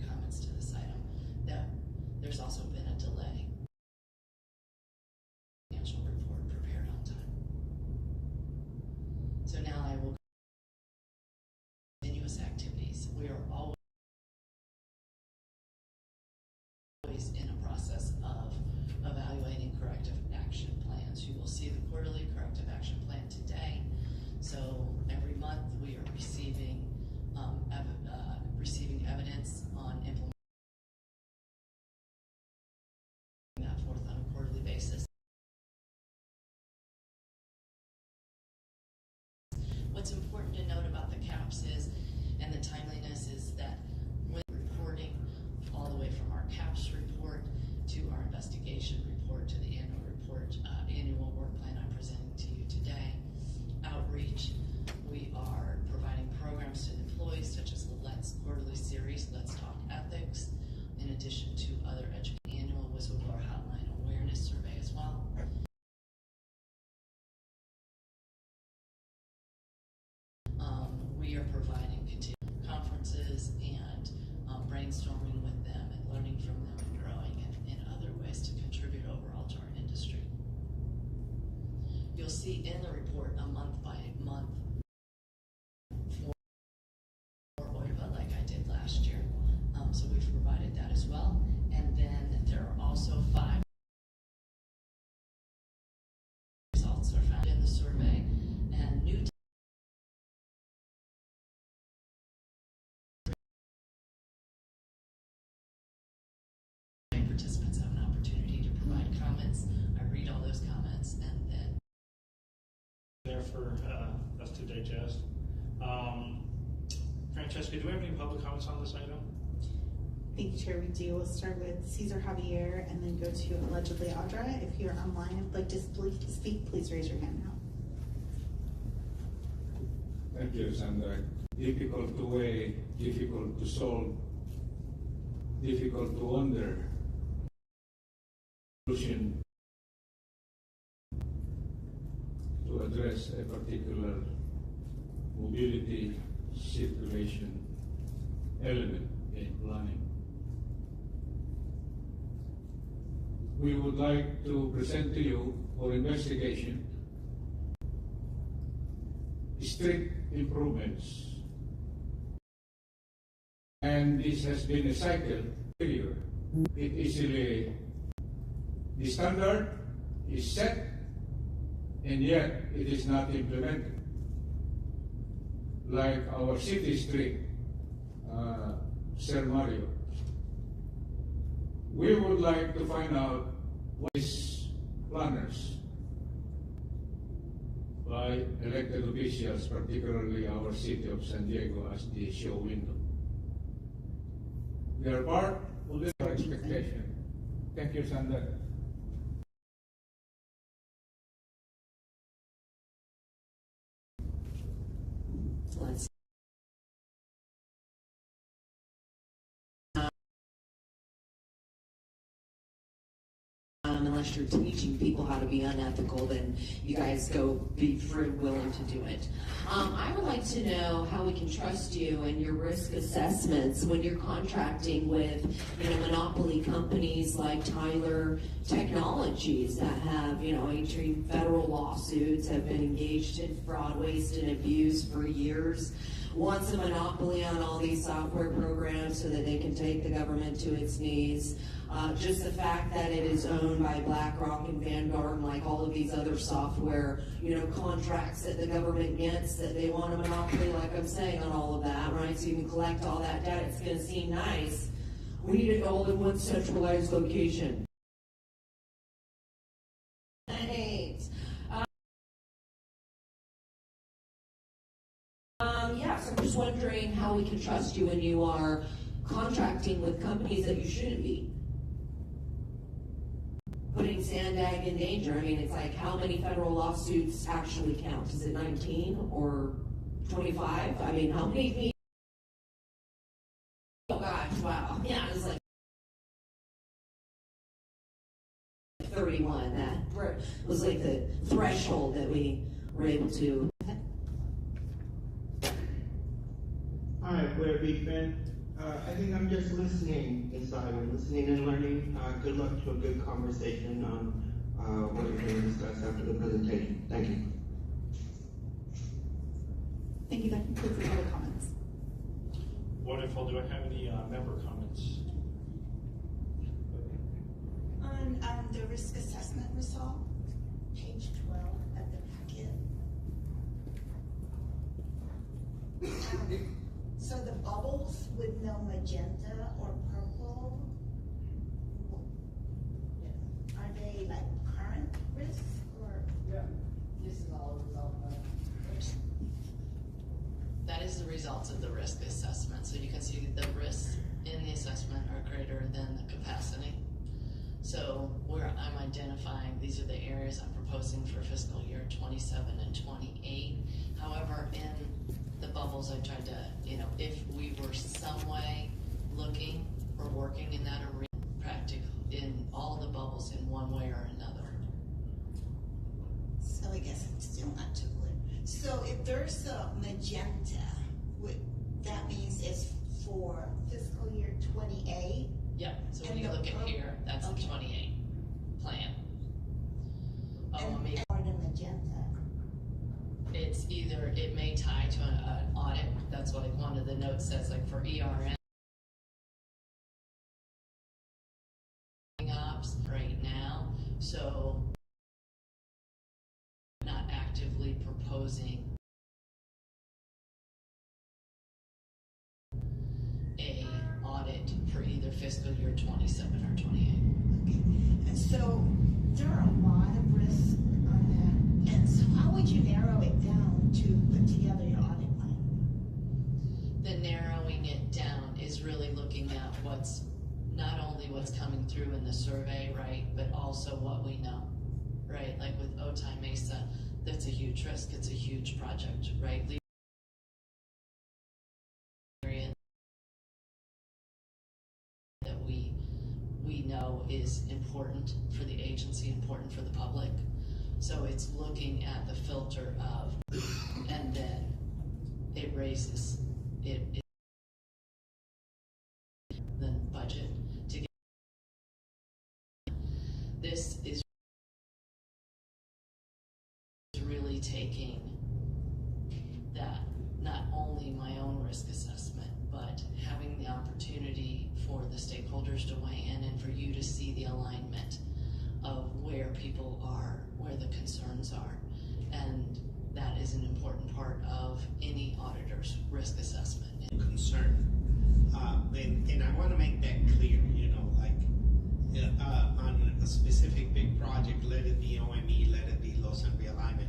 comments to this item that there's also been a delay. Financial report prepared on time. So now I will continuous activities. We are always in a process of evaluating corrective action plans. You will see the quarterly corrective action plan today. So every month we are receiving evidence on implementing that forth on a quarterly basis. What's important to note about the CAPS is, and the timeliness is that with reporting all the way from our CAPS report to our investigation report to the annual report, annual work plan I'm presenting to you today, outreach, we are providing programs to employees such as the Let's quarterly series, Let's Talk Ethics, in addition to other annual whistleblower hotline awareness survey as well. We are providing continued conferences and brainstorming with them and learning from them and growing in other ways to contribute overall to our industry. You'll see in the report a month by month for OIPA like I did last year. So we've provided that as well. And then there are also 5 results are found in the survey, and new participants have an opportunity to provide comments. I read all those comments and then there for us to digest. Francesca, do we have any public comments on this item? Thank you, Chair. We do. We'll start with Cesar Javier and then go to allegedly Audra. If you're online and would like to speak, please raise your hand now. Thank you, Sandra. Difficult to weigh, difficult to solve, difficult to wonder. Solution to address a particular mobility circulation element in planning. We would like to present to you for investigation street improvements. And this has been a cycle failure. It easily, the standard is set, and yet it is not implemented. Like our city street, Sir Mario. We would like to find out what is planners by elected officials, particularly our city of San Diego as the show window. We are part of this expectation. Thank you, Sandra. Let's unless you're teaching people how to be unethical, then you guys go be free willing to do it. I would like to know how we can trust you and your risk assessments when you're contracting with, monopoly companies like Tyler Technologies that have, entering federal lawsuits, have been engaged in fraud, waste, and abuse for years. Wants a monopoly on all these software programs so that they can take the government to its knees. Just the fact that it is owned by BlackRock and Vanguard and like all of these other software, contracts that the government gets, that they want a monopoly, like I'm saying, on all of that, right? So you can collect all that data. It's going to seem nice. We need it all in one centralized location. So I'm just wondering how we can trust you when you are contracting with companies that you shouldn't be. Putting Sandag in danger. I mean, it's like how many federal lawsuits actually count? Is it 19 or 25? I mean, how many? Oh gosh, wow. Yeah, it was like 31. That was like the threshold that we were able to. Hi, we're a big fan. I think I'm just listening inside. I'm listening and learning. Good luck to a good conversation on what we're going to discuss after the presentation. Thank you. Thank you. That concludes the public comments. Wonderful. Do I have any member comments? On the risk assessment result, page 12 of the packet. So the bubbles with no magenta or purple, are they like current risks or? Yeah, this is all a result of That is the results of the risk assessment. So you can see the risks in the assessment are greater than the capacity. So where I'm identifying, these are the areas I'm proposing for fiscal year 27 and 28. However, in the bubbles, I tried to, if we were some way looking or working in that arena, practically in all the bubbles in one way or another. So I guess it's still not too clear. So if there's a magenta, that means it's for fiscal year 28? Yeah, so when you look at here, that's the 28 plan. And or the magenta? It's either, it may tie to an audit. That's what one of the notes says, like for ERN ops right now. So not actively proposing a audit for either fiscal year 27 or 28. Okay. And so there are a lot of risks on that. And so how would you narrow it down to put together your audit plan? The narrowing it down is really looking at what's not only what's coming through in the survey, right, but also what we know, right? Like with Otay Mesa, that's a huge risk. It's a huge project, right? That we know is important for the agency, important for the public. So it's looking at the filter of, and then it raises it the budget to get. This is really taking that not only my own risk assessment, but having the opportunity for the stakeholders to weigh in and for you to see the alignment of where people are, where the concerns are. And that is an important part of any auditor's risk assessment. Concern. And I want to make that clear, you know, like on a specific big project, let it be OME, let it be loss and realignment.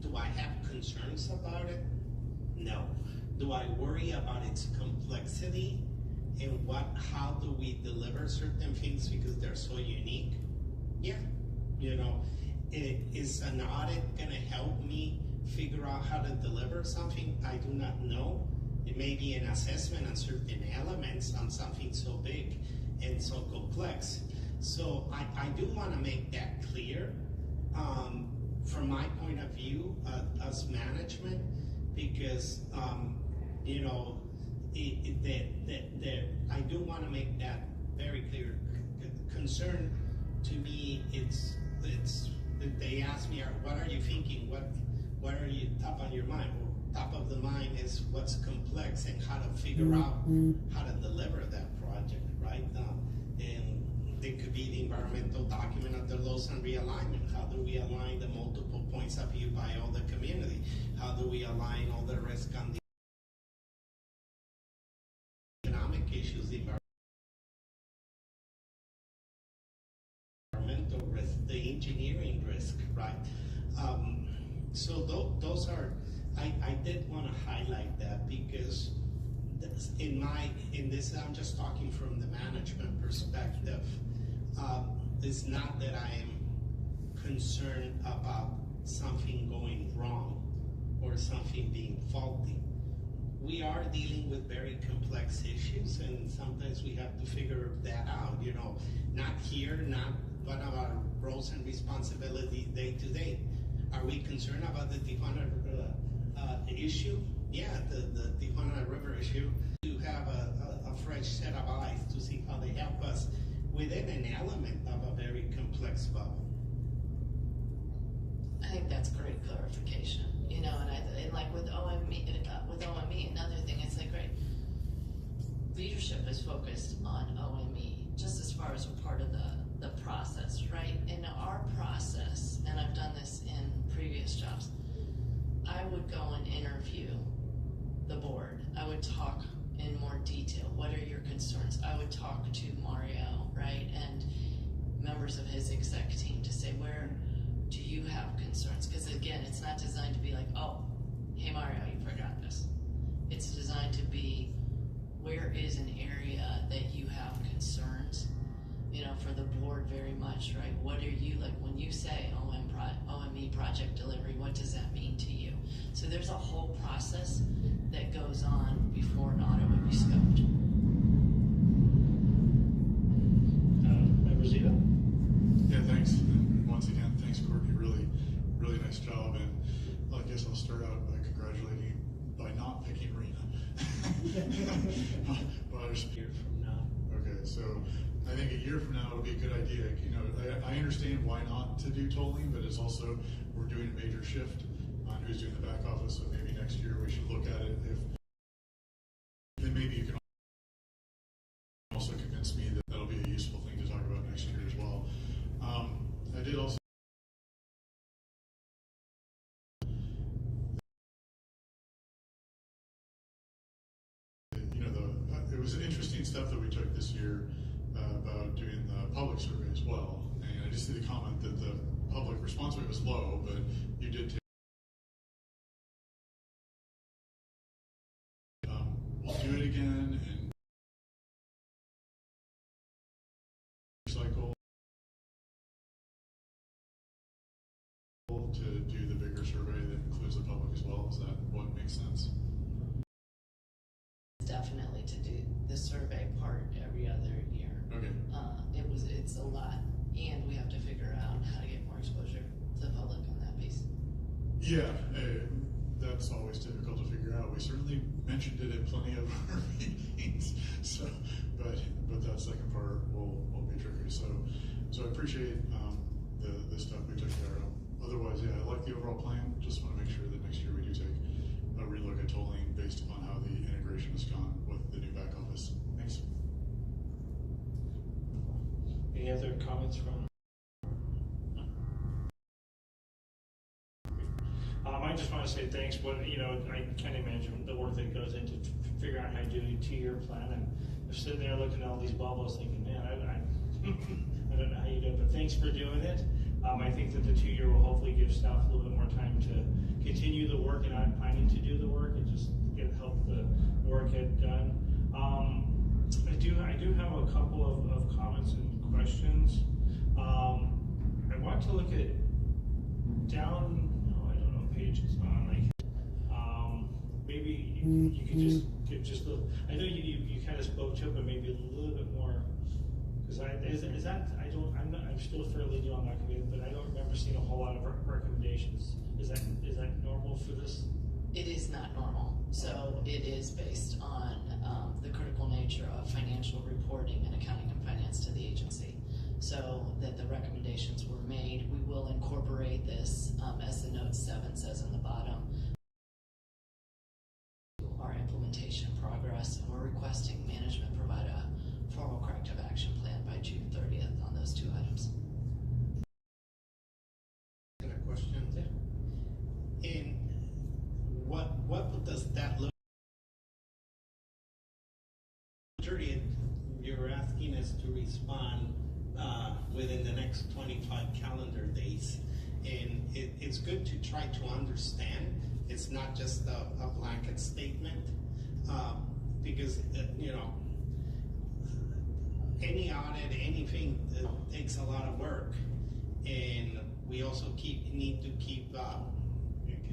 Do I have concerns about it? No. Do I worry about its complexity and how do we deliver certain things because they're so unique? Yeah, you know, is an audit going to help me figure out how to deliver something? I do not know. It may be an assessment on certain elements on something so big and so complex. So I do want to make that clear from my point of view as management, because you know, I do want to make that very clear. Concern to me, it's they ask me, what are you thinking? What are you top on your mind? Well, top of the mind is what's complex and how to figure out how to deliver that project, right? And it could be the environmental document of the loss and realignment. How do we align the multiple points of view by all the community? How do we align all the risk on the economic issues, the environmental risk, the engineering risk, right? So those are, I did want to highlight that because in this, I'm just talking from the management perspective. It's not that I am concerned about something going wrong or something being faulty. We are dealing with very complex issues, and sometimes we have to figure that out. You know, not here, not one of our roles and responsibilities day to day. Are we concerned about the Tijuana issue? Yeah, the Tijuana River issue. To have a fresh set of eyes to see how they help us within an element of a very complex bubble. I think that's great clarification. You know, and like with OME, another thing, it's like, right, leadership is focused on OME just as far as a part of the process, right? In our process, and I've done this in previous jobs, I would go and interview the board. I would talk in more detail. What are your concerns? I would talk to Mario, right, and members of his exec team to say, where do you have concerns? Because again, it's not designed to be like, oh, hey Mario, you forgot this. It's designed to be, where is an area that you have concerns? You know, for the board very much, right? What are you, like when you say OME project delivery, what does that mean to you? So there's a whole process that goes on before an audit would be scoped. Member Zito? Yeah, thanks. And once again, thanks, Courtney. Really nice job. And well, I guess I'll start out by congratulating you by not picking Rena. But A year from now. okay, so I think a year from now would be a good idea. You know, I understand why not to do tolling, but it's also, we're doing a major shift on who's doing the back office, so maybe next year we should look at it. Then maybe you can also convince me that that'll be a useful thing to talk about next year as well. I did also it was interesting stuff that we took this year about doing the public survey as well. And I just did a comment that the public response rate was low, but you did take. We'll do it again and cycle to do the bigger survey that includes the public as well. Is that what makes sense? Definitely to do the survey part every other year. Okay. It's a lot, and we have to figure out how to get more exposure to the public on that piece. Yeah, that's always difficult to figure out. We certainly mentioned it in plenty of our meetings. So, but that second part will be tricky. So I appreciate the stuff we took there. Otherwise, yeah, I like the overall plan. Just want to make sure that next year we do take comments from? I just want to say thanks. But you know, I can't imagine the work that goes into figuring out how to do a 2-year plan. And I'm sitting there looking at all these bubbles, thinking, man, I don't know how you do it. But thanks for doing it. I think that the 2-year will hopefully give staff a little bit more time to continue the work and not planning to do the work and just help the work get done. I do have a couple of comments and questions. I want to look at down. I don't know what page it's on. Maybe you could just give just a little. I know you kind of spoke to it, but maybe a little bit more. Because I'm still fairly new on that committee, but I don't remember seeing a whole lot of recommendations. Is that normal for this? It is not normal. So it is based on the critical nature of financial reporting and accounting and finance to the agency. So that the recommendations were made, we will incorporate this as the note 7 says in the bottom. Our implementation progress, and we're requesting management provide a formal corrective action plan by June 30th on those 2 items. A question. Yeah. And what does that look? You're asking us to respond within the next 25 calendar days, and it's good to try to understand. It's not just a blanket statement, because you know, any audit, anything takes a lot of work, and we also need to keep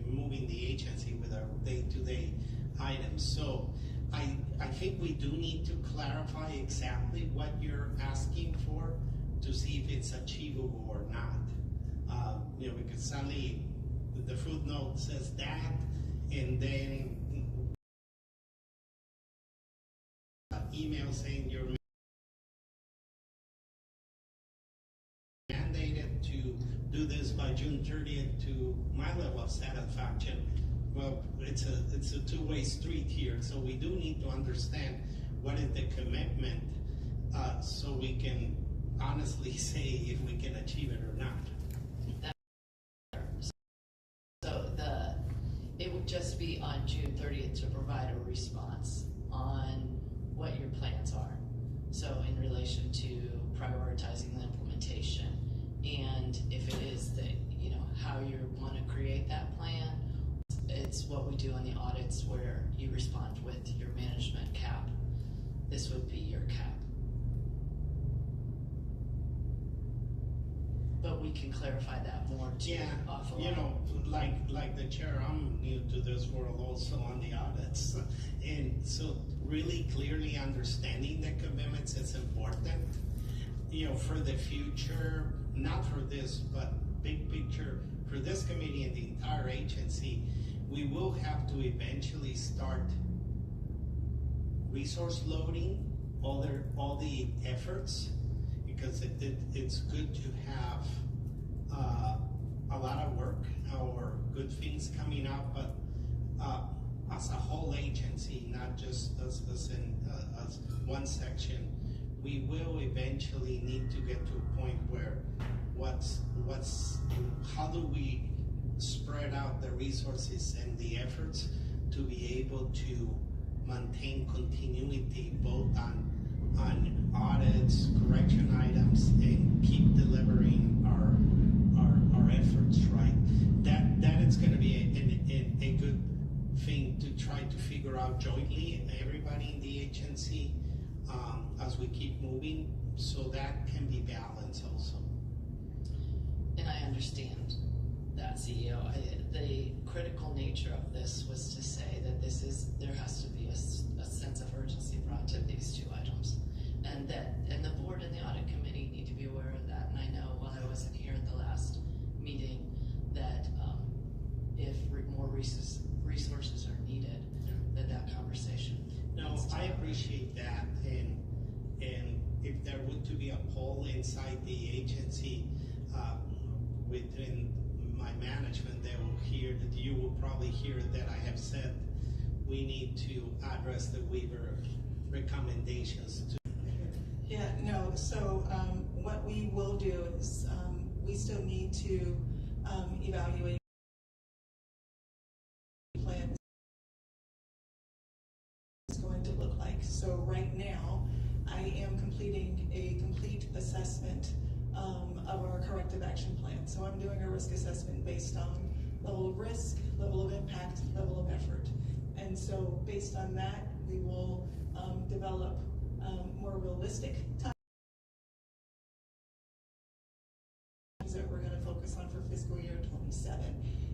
moving the agency with our day-to-day items. So I think we do need to clarify exactly what you're asking for to see if it's achievable or not. You know, because suddenly the footnote says that, and then email saying you're mandated to do this by June 30th to my level of satisfaction. Well, it's a two-way street here, so we do need to understand what is the commitment, so we can honestly say if we can achieve it or not. So it would just be on June 30th to provide a response on what your plans are. So in relation to prioritizing the implementation, and if it is how you want to create that plan. It's what we do in the audits where you respond with your management cap. This would be your cap. But we can clarify that more too. Yeah, you know, like the chair, I'm new to this world also on the audits. And so really clearly understanding the commitments is important. You know, for the future, not for this, but big picture, for this committee and the entire agency, we will have to eventually start resource loading all the efforts, because it's good to have a lot of work or good things coming out, but as a whole agency, not just as one section, we will eventually need to get to a point where how do we spread out the resources and the efforts to be able to maintain continuity both on audits, correction items, and keep delivering our efforts, right? That is going to be a good thing to try to figure out jointly, everybody in the agency, as we keep moving, so that can be balanced also. And I understand that, CEO. The critical nature of this was to say that there has to be a sense of urgency brought to these 2 items, and the board and the audit committee need to be aware of that. And I know while I wasn't here at the last meeting that if more resources are needed, that conversation. No, I appreciate that, and if there were to be a poll inside the agency within my management, you will probably hear that I have said we need to address the waiver recommendations. Yeah, no, so what we will do is we still need to evaluate plan is going to look like. So right now, I am completing a complete assessment of our corrective action plan. So I'm doing a risk assessment based on level of risk, level of impact, level of effort. And so based on that, we will develop more realistic times that we're going to focus on for fiscal year 27.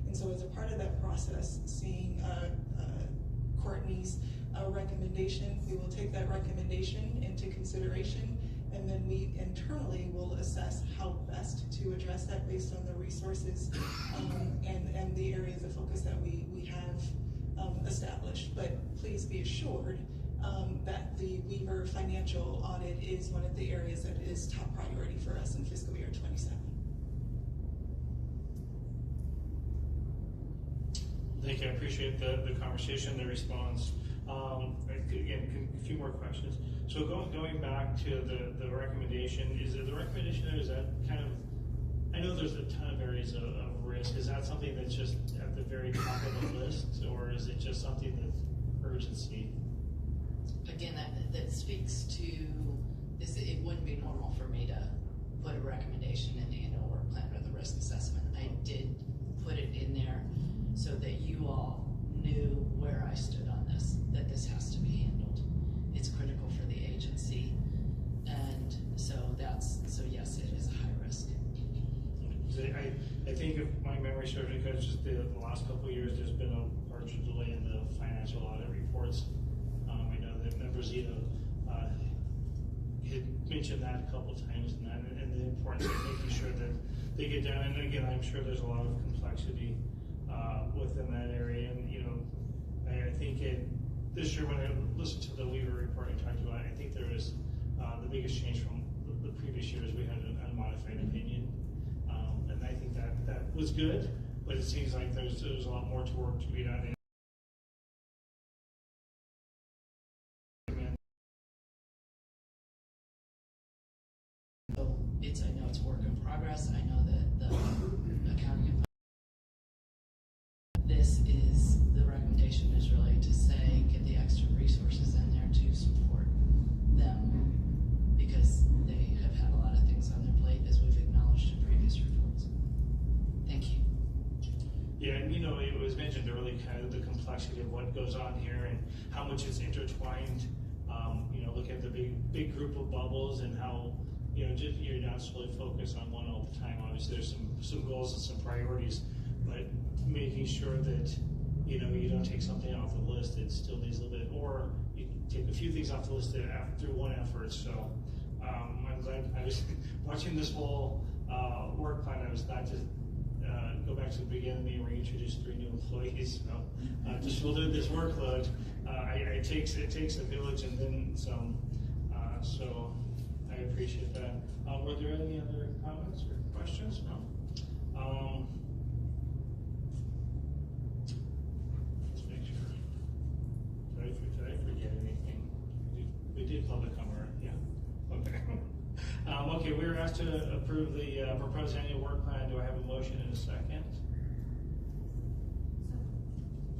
And so as a part of that process, seeing Courtney's recommendation, we will take that recommendation into consideration, and then we internally will assess how best to address that based on the resources and the areas of focus that we have established. But please be assured that the Weaver financial audit is one of the areas that is top priority for us in fiscal year 27. Thank you. I appreciate the conversation, the response. Again, a few more questions. So going back to the recommendation, is it the recommendation, or is that kind of, I know there's a ton of areas of risk. Is that something that's just at the very top of the list, or is it just something that's urgency? Again, that speaks to this. It wouldn't be normal for me to put a recommendation in the annual work plan or the risk assessment. I did put it in there so that you all knew where I stood on this, that this has to be handled. It's critical for the agency, and so yes, it is a high risk. I think if my memory serves me, because just the last couple of years, there's been a large delay in the financial audit reports. I know that Member Zito had mentioned that a couple of times, and the importance of making sure that they get done. And again, I'm sure there's a lot of complexity within that area. And I think this year, when I listened to the Weaver report I talked about, I think there was the biggest change from the previous years. We had an unmodified opinion, and I think that was good. But it seems like there's a lot more to work to be done. So I know it's work in progress. I know that the accounting. This is the recommendation is really to say get the extra resources in there to support them, because they have had a lot of things on their plate, as we've acknowledged in previous reports. Thank you. Yeah, and it was mentioned earlier, kind of the complexity of what goes on here and how much it's intertwined. Look at the big group of bubbles and how just you're not solely focused on one all the time. Obviously, there's some goals and some priorities, but making sure that you don't take something off the list that still needs a little bit, or you take a few things off the list through one effort. So I'm glad I was watching this whole work plan. I was not just go back to the beginning of the meeting where you introduced 3 new employees. So just we'll do this workload. It takes a village and then some. So I appreciate that. Were there any other comments or questions? No. Let's make sure. Did I forget anything? We did public comment, yeah. Okay. Okay, we were asked to approve the proposed annual work plan. Do I have a motion in a second?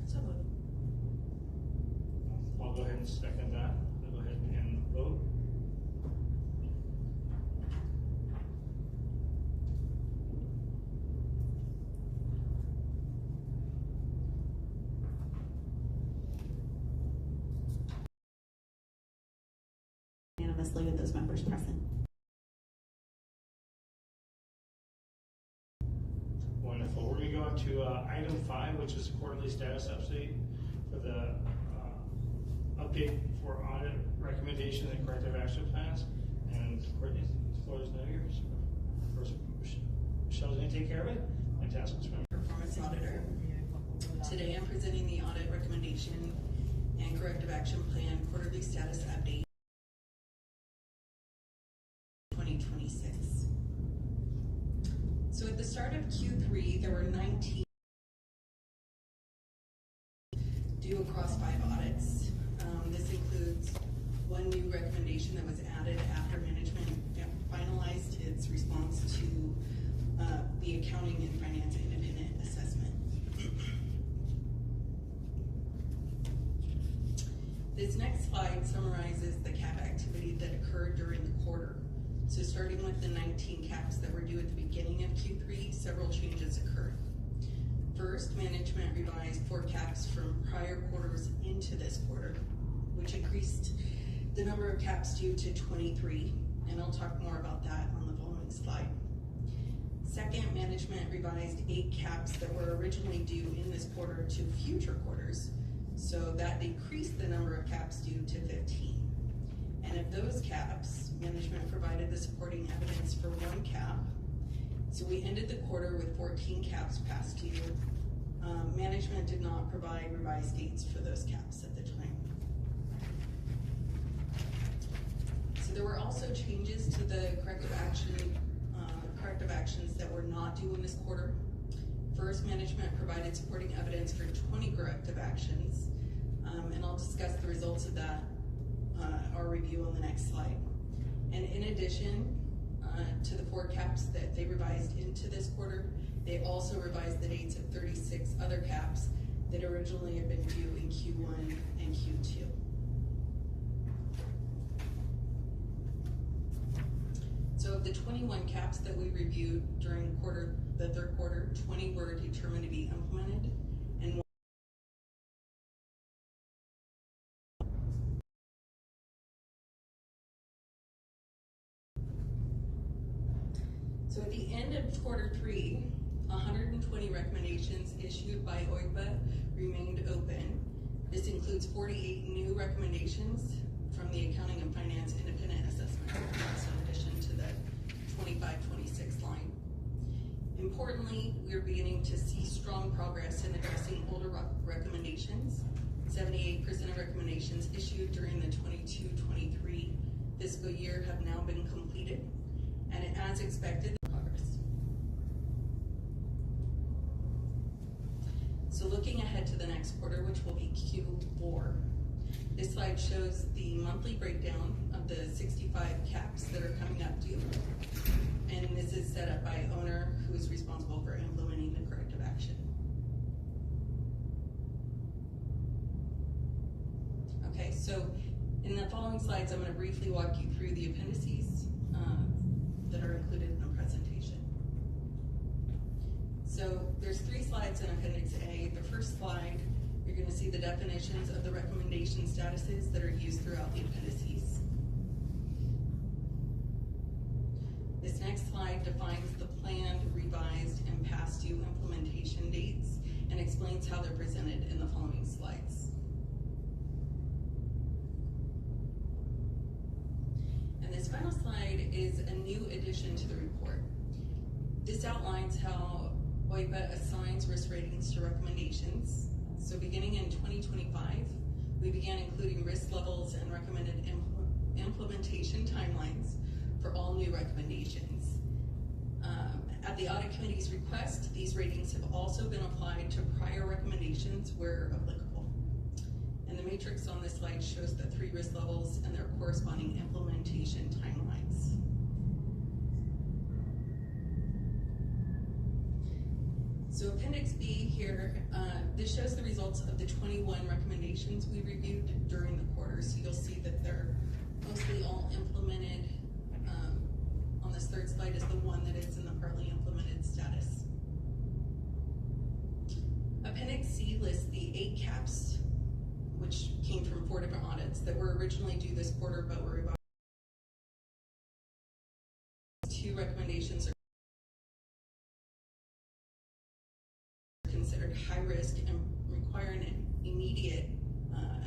So I'll go ahead and second that. I'll go ahead and vote. unanimously with those members present. Wonderful. We're going to go on to item 5, which is a quarterly status update for the update for audit recommendation and corrective action plans. And Courtney, the floor is now yours. First, Michelle's going to take care of it. Fantastic. Performance auditor. Today I'm presenting the audit recommendation and corrective action plan quarterly status update 2026. So at the start of Q3, there were 19 due across 5 audits. This includes one one new recommendation that was added after management finalized its response to the accounting and finance independent assessment. This next slide summarizes the CAP activity that occurred during the quarter. So starting with the 19 CAPs that were due at the beginning of Q3, several changes occurred. First, management revised 4 CAPs from prior quarters into this quarter, which increased the number of CAPs due to 23, and I'll talk more about that on the following slide. Second, management revised 8 CAPs that were originally due in this quarter to future quarters, so that decreased the number of CAPs due to 15. And of those CAPs, management provided the supporting evidence for 1 CAP, so we ended the quarter with 14 CAPs past due. Management did not provide revised dates for those CAPs at the time. So there were also changes to the corrective actions that were not due in this quarter. First, management provided supporting evidence for 20 corrective actions, and I'll discuss the results of that, our review on the next slide. And in addition to the 4 CAPs that they revised into this quarter, they also revised the dates of 36 other CAPs that originally had been due in Q1 and Q2. So of the 21 CAPs that we reviewed during the third quarter, 20 were determined to be implemented, and so at the end of quarter 3, 120 recommendations issued by OIPA remained open. This includes 48 new recommendations from the Accounting and Finance Independent Assessment, that's in addition to the 25-26 line. Importantly, we are beginning to see strong progress in addressing older recommendations. 78% of recommendations issued during the 22-23 fiscal year have now been completed, and as expected, progress. So looking ahead to the next quarter, which will be Q4, this slide shows the monthly breakdown of the 65 CAPs that are coming up due. And this is set up by owner who is responsible for implementing the corrective action. Okay, so in the following slides, I'm going to briefly walk you through the appendices that are included in the presentation. So there's 3 slides in Appendix A. The first slide, you're going to see the definitions of the recommendation statuses that are used throughout the appendices. This next slide defines the planned, revised, and past due implementation dates and explains how they're presented in the following slides. And this final slide is a new addition to the report. This outlines how OIPA assigns risk ratings to recommendations. So beginning in 2025, we began including risk levels and recommended implementation timelines for all new recommendations. At the Audit Committee's request, these ratings have also been applied to prior recommendations where applicable. And the matrix on this slide shows the 3 risk levels and their corresponding implementation timelines. So Appendix B here, this shows the results of the 21 recommendations we reviewed during the quarter. So you'll see that they're mostly all implemented. On this third slide is the one that is in the partly implemented status. Appendix C lists the 8 CAPs, which came from 4 different audits that were originally due this quarter but were revised. 2 recommendations are considered high risk and require an immediate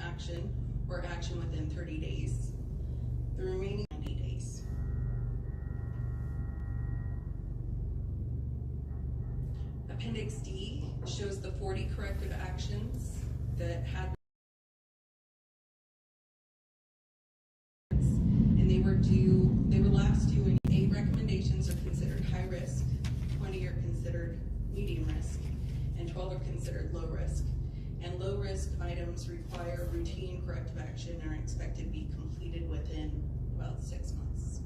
action or action within 30 days. The remaining 90 days. Appendix D shows the 40 corrective actions that had, and they were last due in 8 recommendations are considered high risk, 20 are considered medium risk, and 12 are considered low risk. and low-risk items require routine corrective action and are expected to be completed within about 6 months.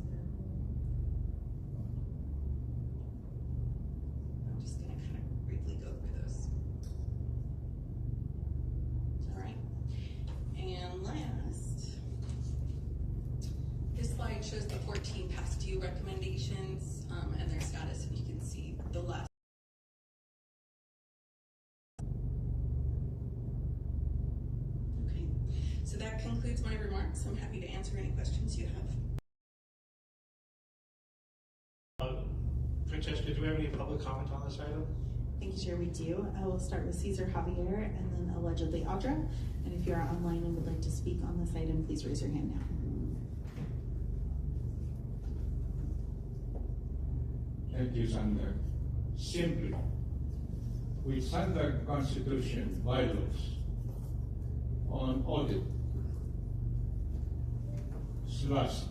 I'm just going to kind of briefly go through those. All right. And last, this slide shows the 14 past due recommendations and their status, and you can see the last. Okay, so that concludes my remarks. I'm happy to answer any questions you have. Francesca, do we have any public comment on this item? Thank you, Chair. We do. I will start with Cesar Javier and then allegedly Audra. And if you're online and would like to speak on this item, please raise your hand now. Thank you, Sander. Simply, with Sander Constitution bylaws on audit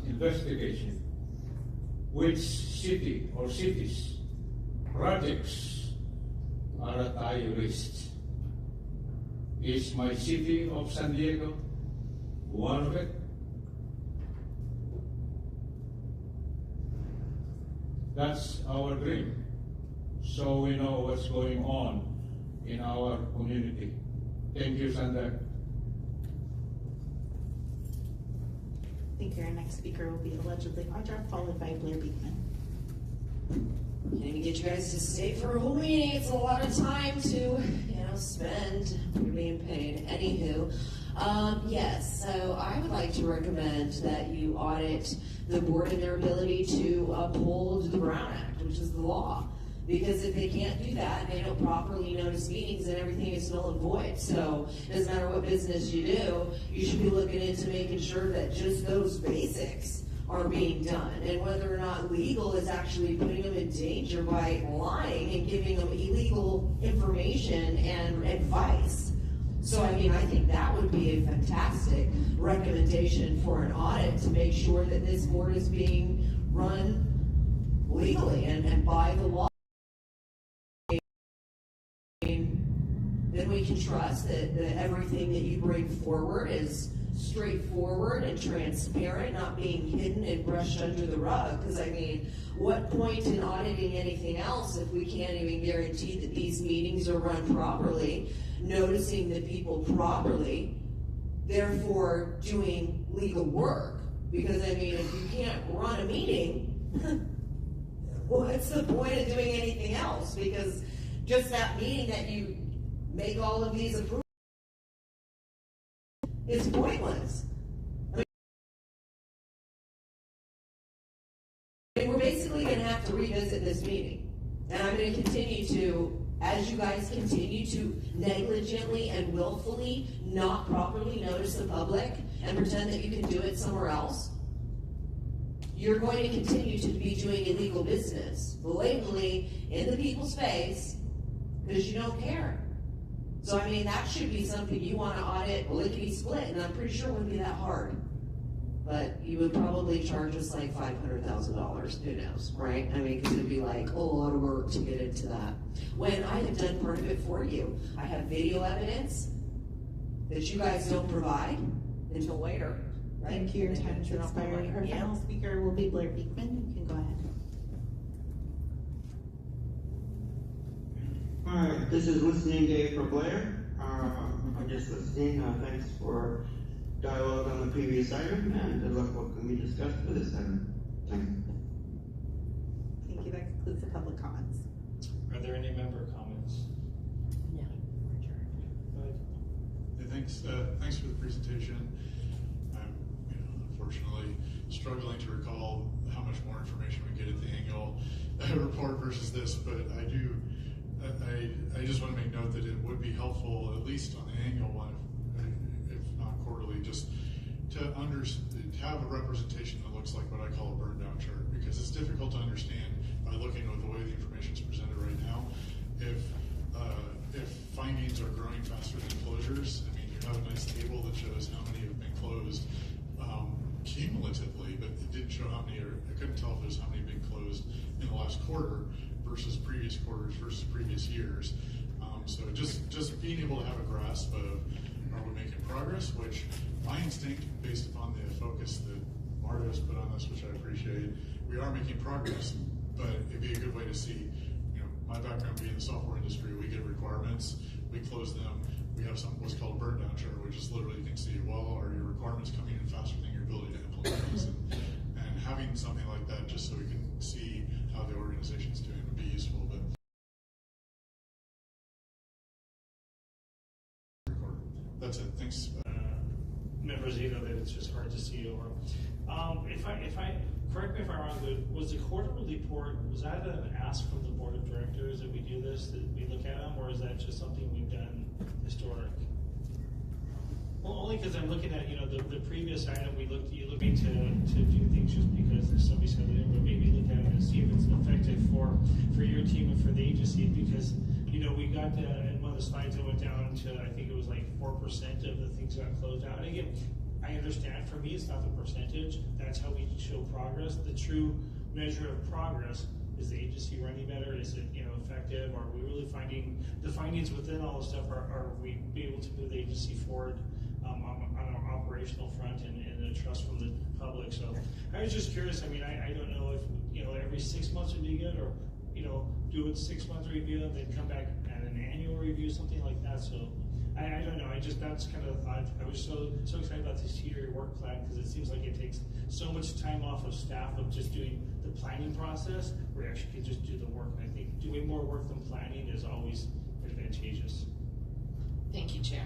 / investigation, which city or cities projects are at high risk? Is my city of San Diego one of it? That's our dream, so we know what's going on in our community. Thank you, Sander. Thank you. Our next speaker will be allegedly Audra, followed by Blair Beekman. Can't even get you guys to stay for a whole meeting. It's a lot of time to, spend. You're being paid. Anywho, yes. So I would like to recommend that you audit the board and their ability to uphold the Brown Act, which is the law. Because if they can't do that, they don't properly notice meetings, and everything is null and void. So it doesn't matter what business you do, you should be looking into making sure that just those basics are being done, and whether or not legal is actually putting them in danger by lying and giving them illegal information and advice. So I think that would be a fantastic recommendation for an audit, to make sure that this board is being run legally and by the law. Then we can trust that everything that you bring forward is straightforward and transparent, not being hidden and brushed under the rug. Because what point in auditing anything else if we can't even guarantee that these meetings are run properly, noticing the people properly, therefore doing legal work? Because if you can't run a meeting, what's the point of doing anything else? Because just that meeting that you make all of these approvals, it's pointless. We're basically going to have to revisit this meeting. And I'm going to continue to, as you guys continue to negligently and willfully not properly notice the public and pretend that you can do it somewhere else, you're going to continue to be doing illegal business, blatantly in the people's face, because you don't care. So that should be something you want to audit lickety-split, and I'm pretty sure it wouldn't be that hard. But you would probably charge us like $500,000, who knows, right? Because it'd be like a lot of work to get into that. When I have done part of it for you, I have video evidence that you guys don't provide until later. Right? Thank you. Your time is expiring. Our final speaker will be Blair Beekman. You can go ahead. All right, this is listening day for Blair. I'm just listening. Thanks for dialogue on the previous item, and good luck what can be discussed for this item. Thanks. Thank you. That concludes the public comments. Are there any member comments? Yeah. Hey, thanks for the presentation. I'm unfortunately struggling to recall how much more information we get at the annual report versus this, but I just want to make note that it would be helpful, at least on the annual one, if not quarterly, just to have a representation that looks like what I call a burn down chart, because it's difficult to understand by looking at the way the information is presented right now. If findings are growing faster than closures, you have a nice table that shows how many have been closed cumulatively, but it didn't show how many, or I couldn't tell if there's how many have been closed in the last quarter versus previous quarters versus previous years. So just being able to have a grasp of, are we making progress, which my instinct, based upon the focus that Marta has put on this, which I appreciate, we are making progress, but it'd be a good way to see, my background being in the software industry, we get requirements, we close them, we have what's called a burn down chart, which is literally you can see, well, are your requirements coming in faster than your ability to implement these? And having something like that, just so we can see how the organization's doing, would be useful. But that's it. Thanks. Members, that it's just hard to see over. If I correct me if I'm wrong, but was the quarterly report, was that an ask from the board of directors that we do this, that we look at them, or is that just something we've done historic? Well, only because I'm looking at the previous item you looking to do things just because somebody said it, but maybe look at it and see if it's effective for your team and for the agency, because we got in one of the slides that went down to, I think it was like 4% of the things got closed out. And again, I understand, for me it's not the percentage, that's how we show progress. The true measure of progress is the agency running better, is it effective, are we really finding the findings within all the stuff, are we able to move the agency forward on an operational front and the trust from the public. So I was just curious, I don't know if every 6 months would be good, or do a 6 month review and then come back at an annual review, something like that. So I don't know. That's kind of the thought. I was so excited about this 2-year work plan, because it seems like it takes so much time off of staff of just doing the planning process, where you actually can just do the work. And I think doing more work than planning is always advantageous. Thank you, Chair.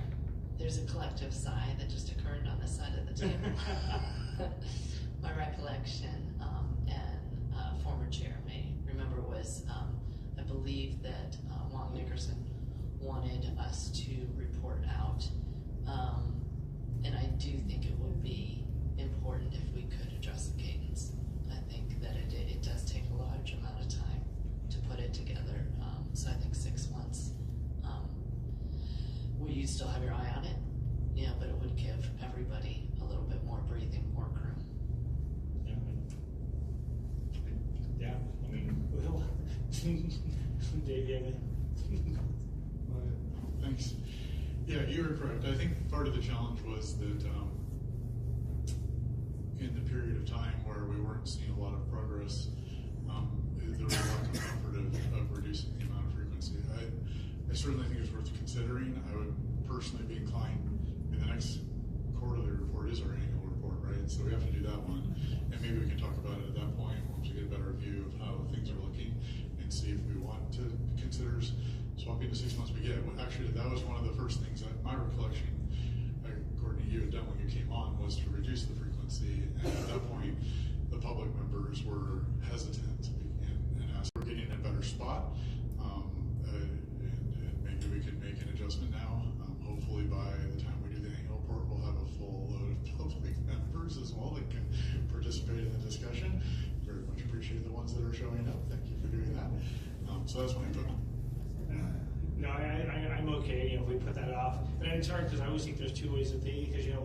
There's a collective sigh that just occurred on this side of the table. My recollection, and former chair may remember, was I believe that Juan Nickerson wanted us to report out, and I do think it would be important if we could adjust the cadence. I think that it does take a large amount of time to put it together, so I think 6 months. Will you still have your eye on it? Yeah, but it would give everybody a little bit more breathing room. Yeah, Will. Dave, you Thanks. Yeah, you were correct. I think part of the challenge was that in the period of time where we weren't seeing a lot of progress, there was a lack of comfort of reducing the amount of frequency. I certainly think it's worth considering. I would personally be inclined, the next quarterly report is our annual report, right? So we have to do that one, and maybe we can talk about it at that point once we get a better view of how things are looking, and see if we want to consider swapping the 6 months we get. Actually, that was one of the first things that my recollection, according to you, had done when you came on, was to reduce the frequency. And at that point, the public members were hesitant and asked, we're getting in a better spot, and maybe we could make an adjustment now. Hopefully by the time we do the annual report, we'll have a full load of public members as well that can participate in the discussion. Very much appreciate the ones that are showing up. Thank you for doing that. So that's my input. No, I'm okay if we put that off. And it's hard because I always think there's two ways of thinking, because your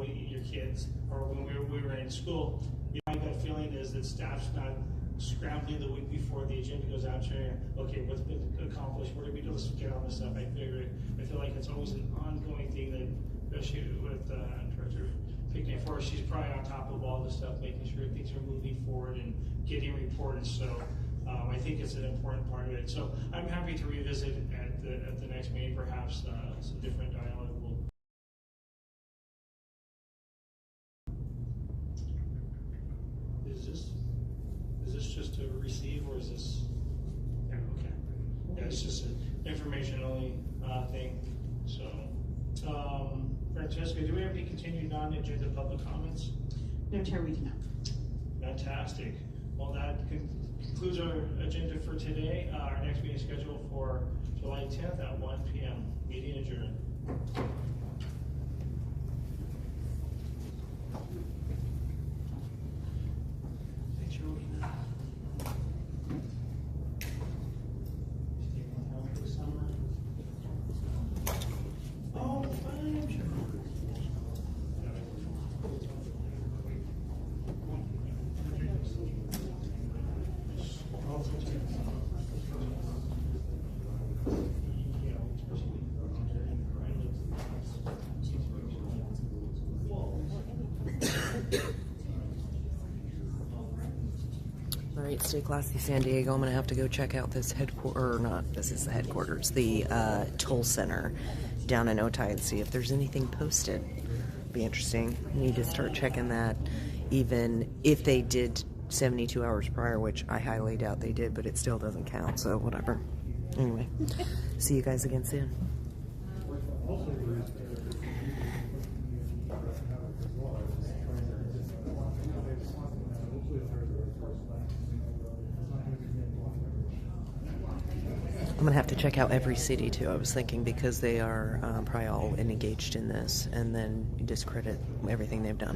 kids, or when we were in school, my gut feeling is that staff's not scrambling the week before the agenda goes out, saying, okay, what's been accomplished, what did we do, let's get on this stuff. I feel like it's always an ongoing thing that, especially with Director Pickney Forrest, she's probably on top of all this stuff, making sure things are moving forward and getting reported. So I think it's an important part of it. So I'm happy to revisit at the next meeting, perhaps some different dialogue. Is this just to receive, or is this? Yeah, okay. Yeah, it's just an information only thing. So, Francesca, do we have any continued non-agenda public comments? No, Chair, we do not. Fantastic. Well, that concludes our agenda for today. Our next meeting is scheduled for July 10th at 1 p.m. Meeting adjourned. right, stay classy, San Diego. I'm gonna have to go check out this this is the headquarters, the toll center down in Otay and see if there's anything posted. Be interesting. Need to start checking that, even if they did 72 hours prior, which I highly doubt they did, but it still doesn't count, so whatever. Anyway, see you guys again soon. I'm gonna have to check out every city too. I was thinking, because they are probably all engaged in this, and then discredit everything they've done.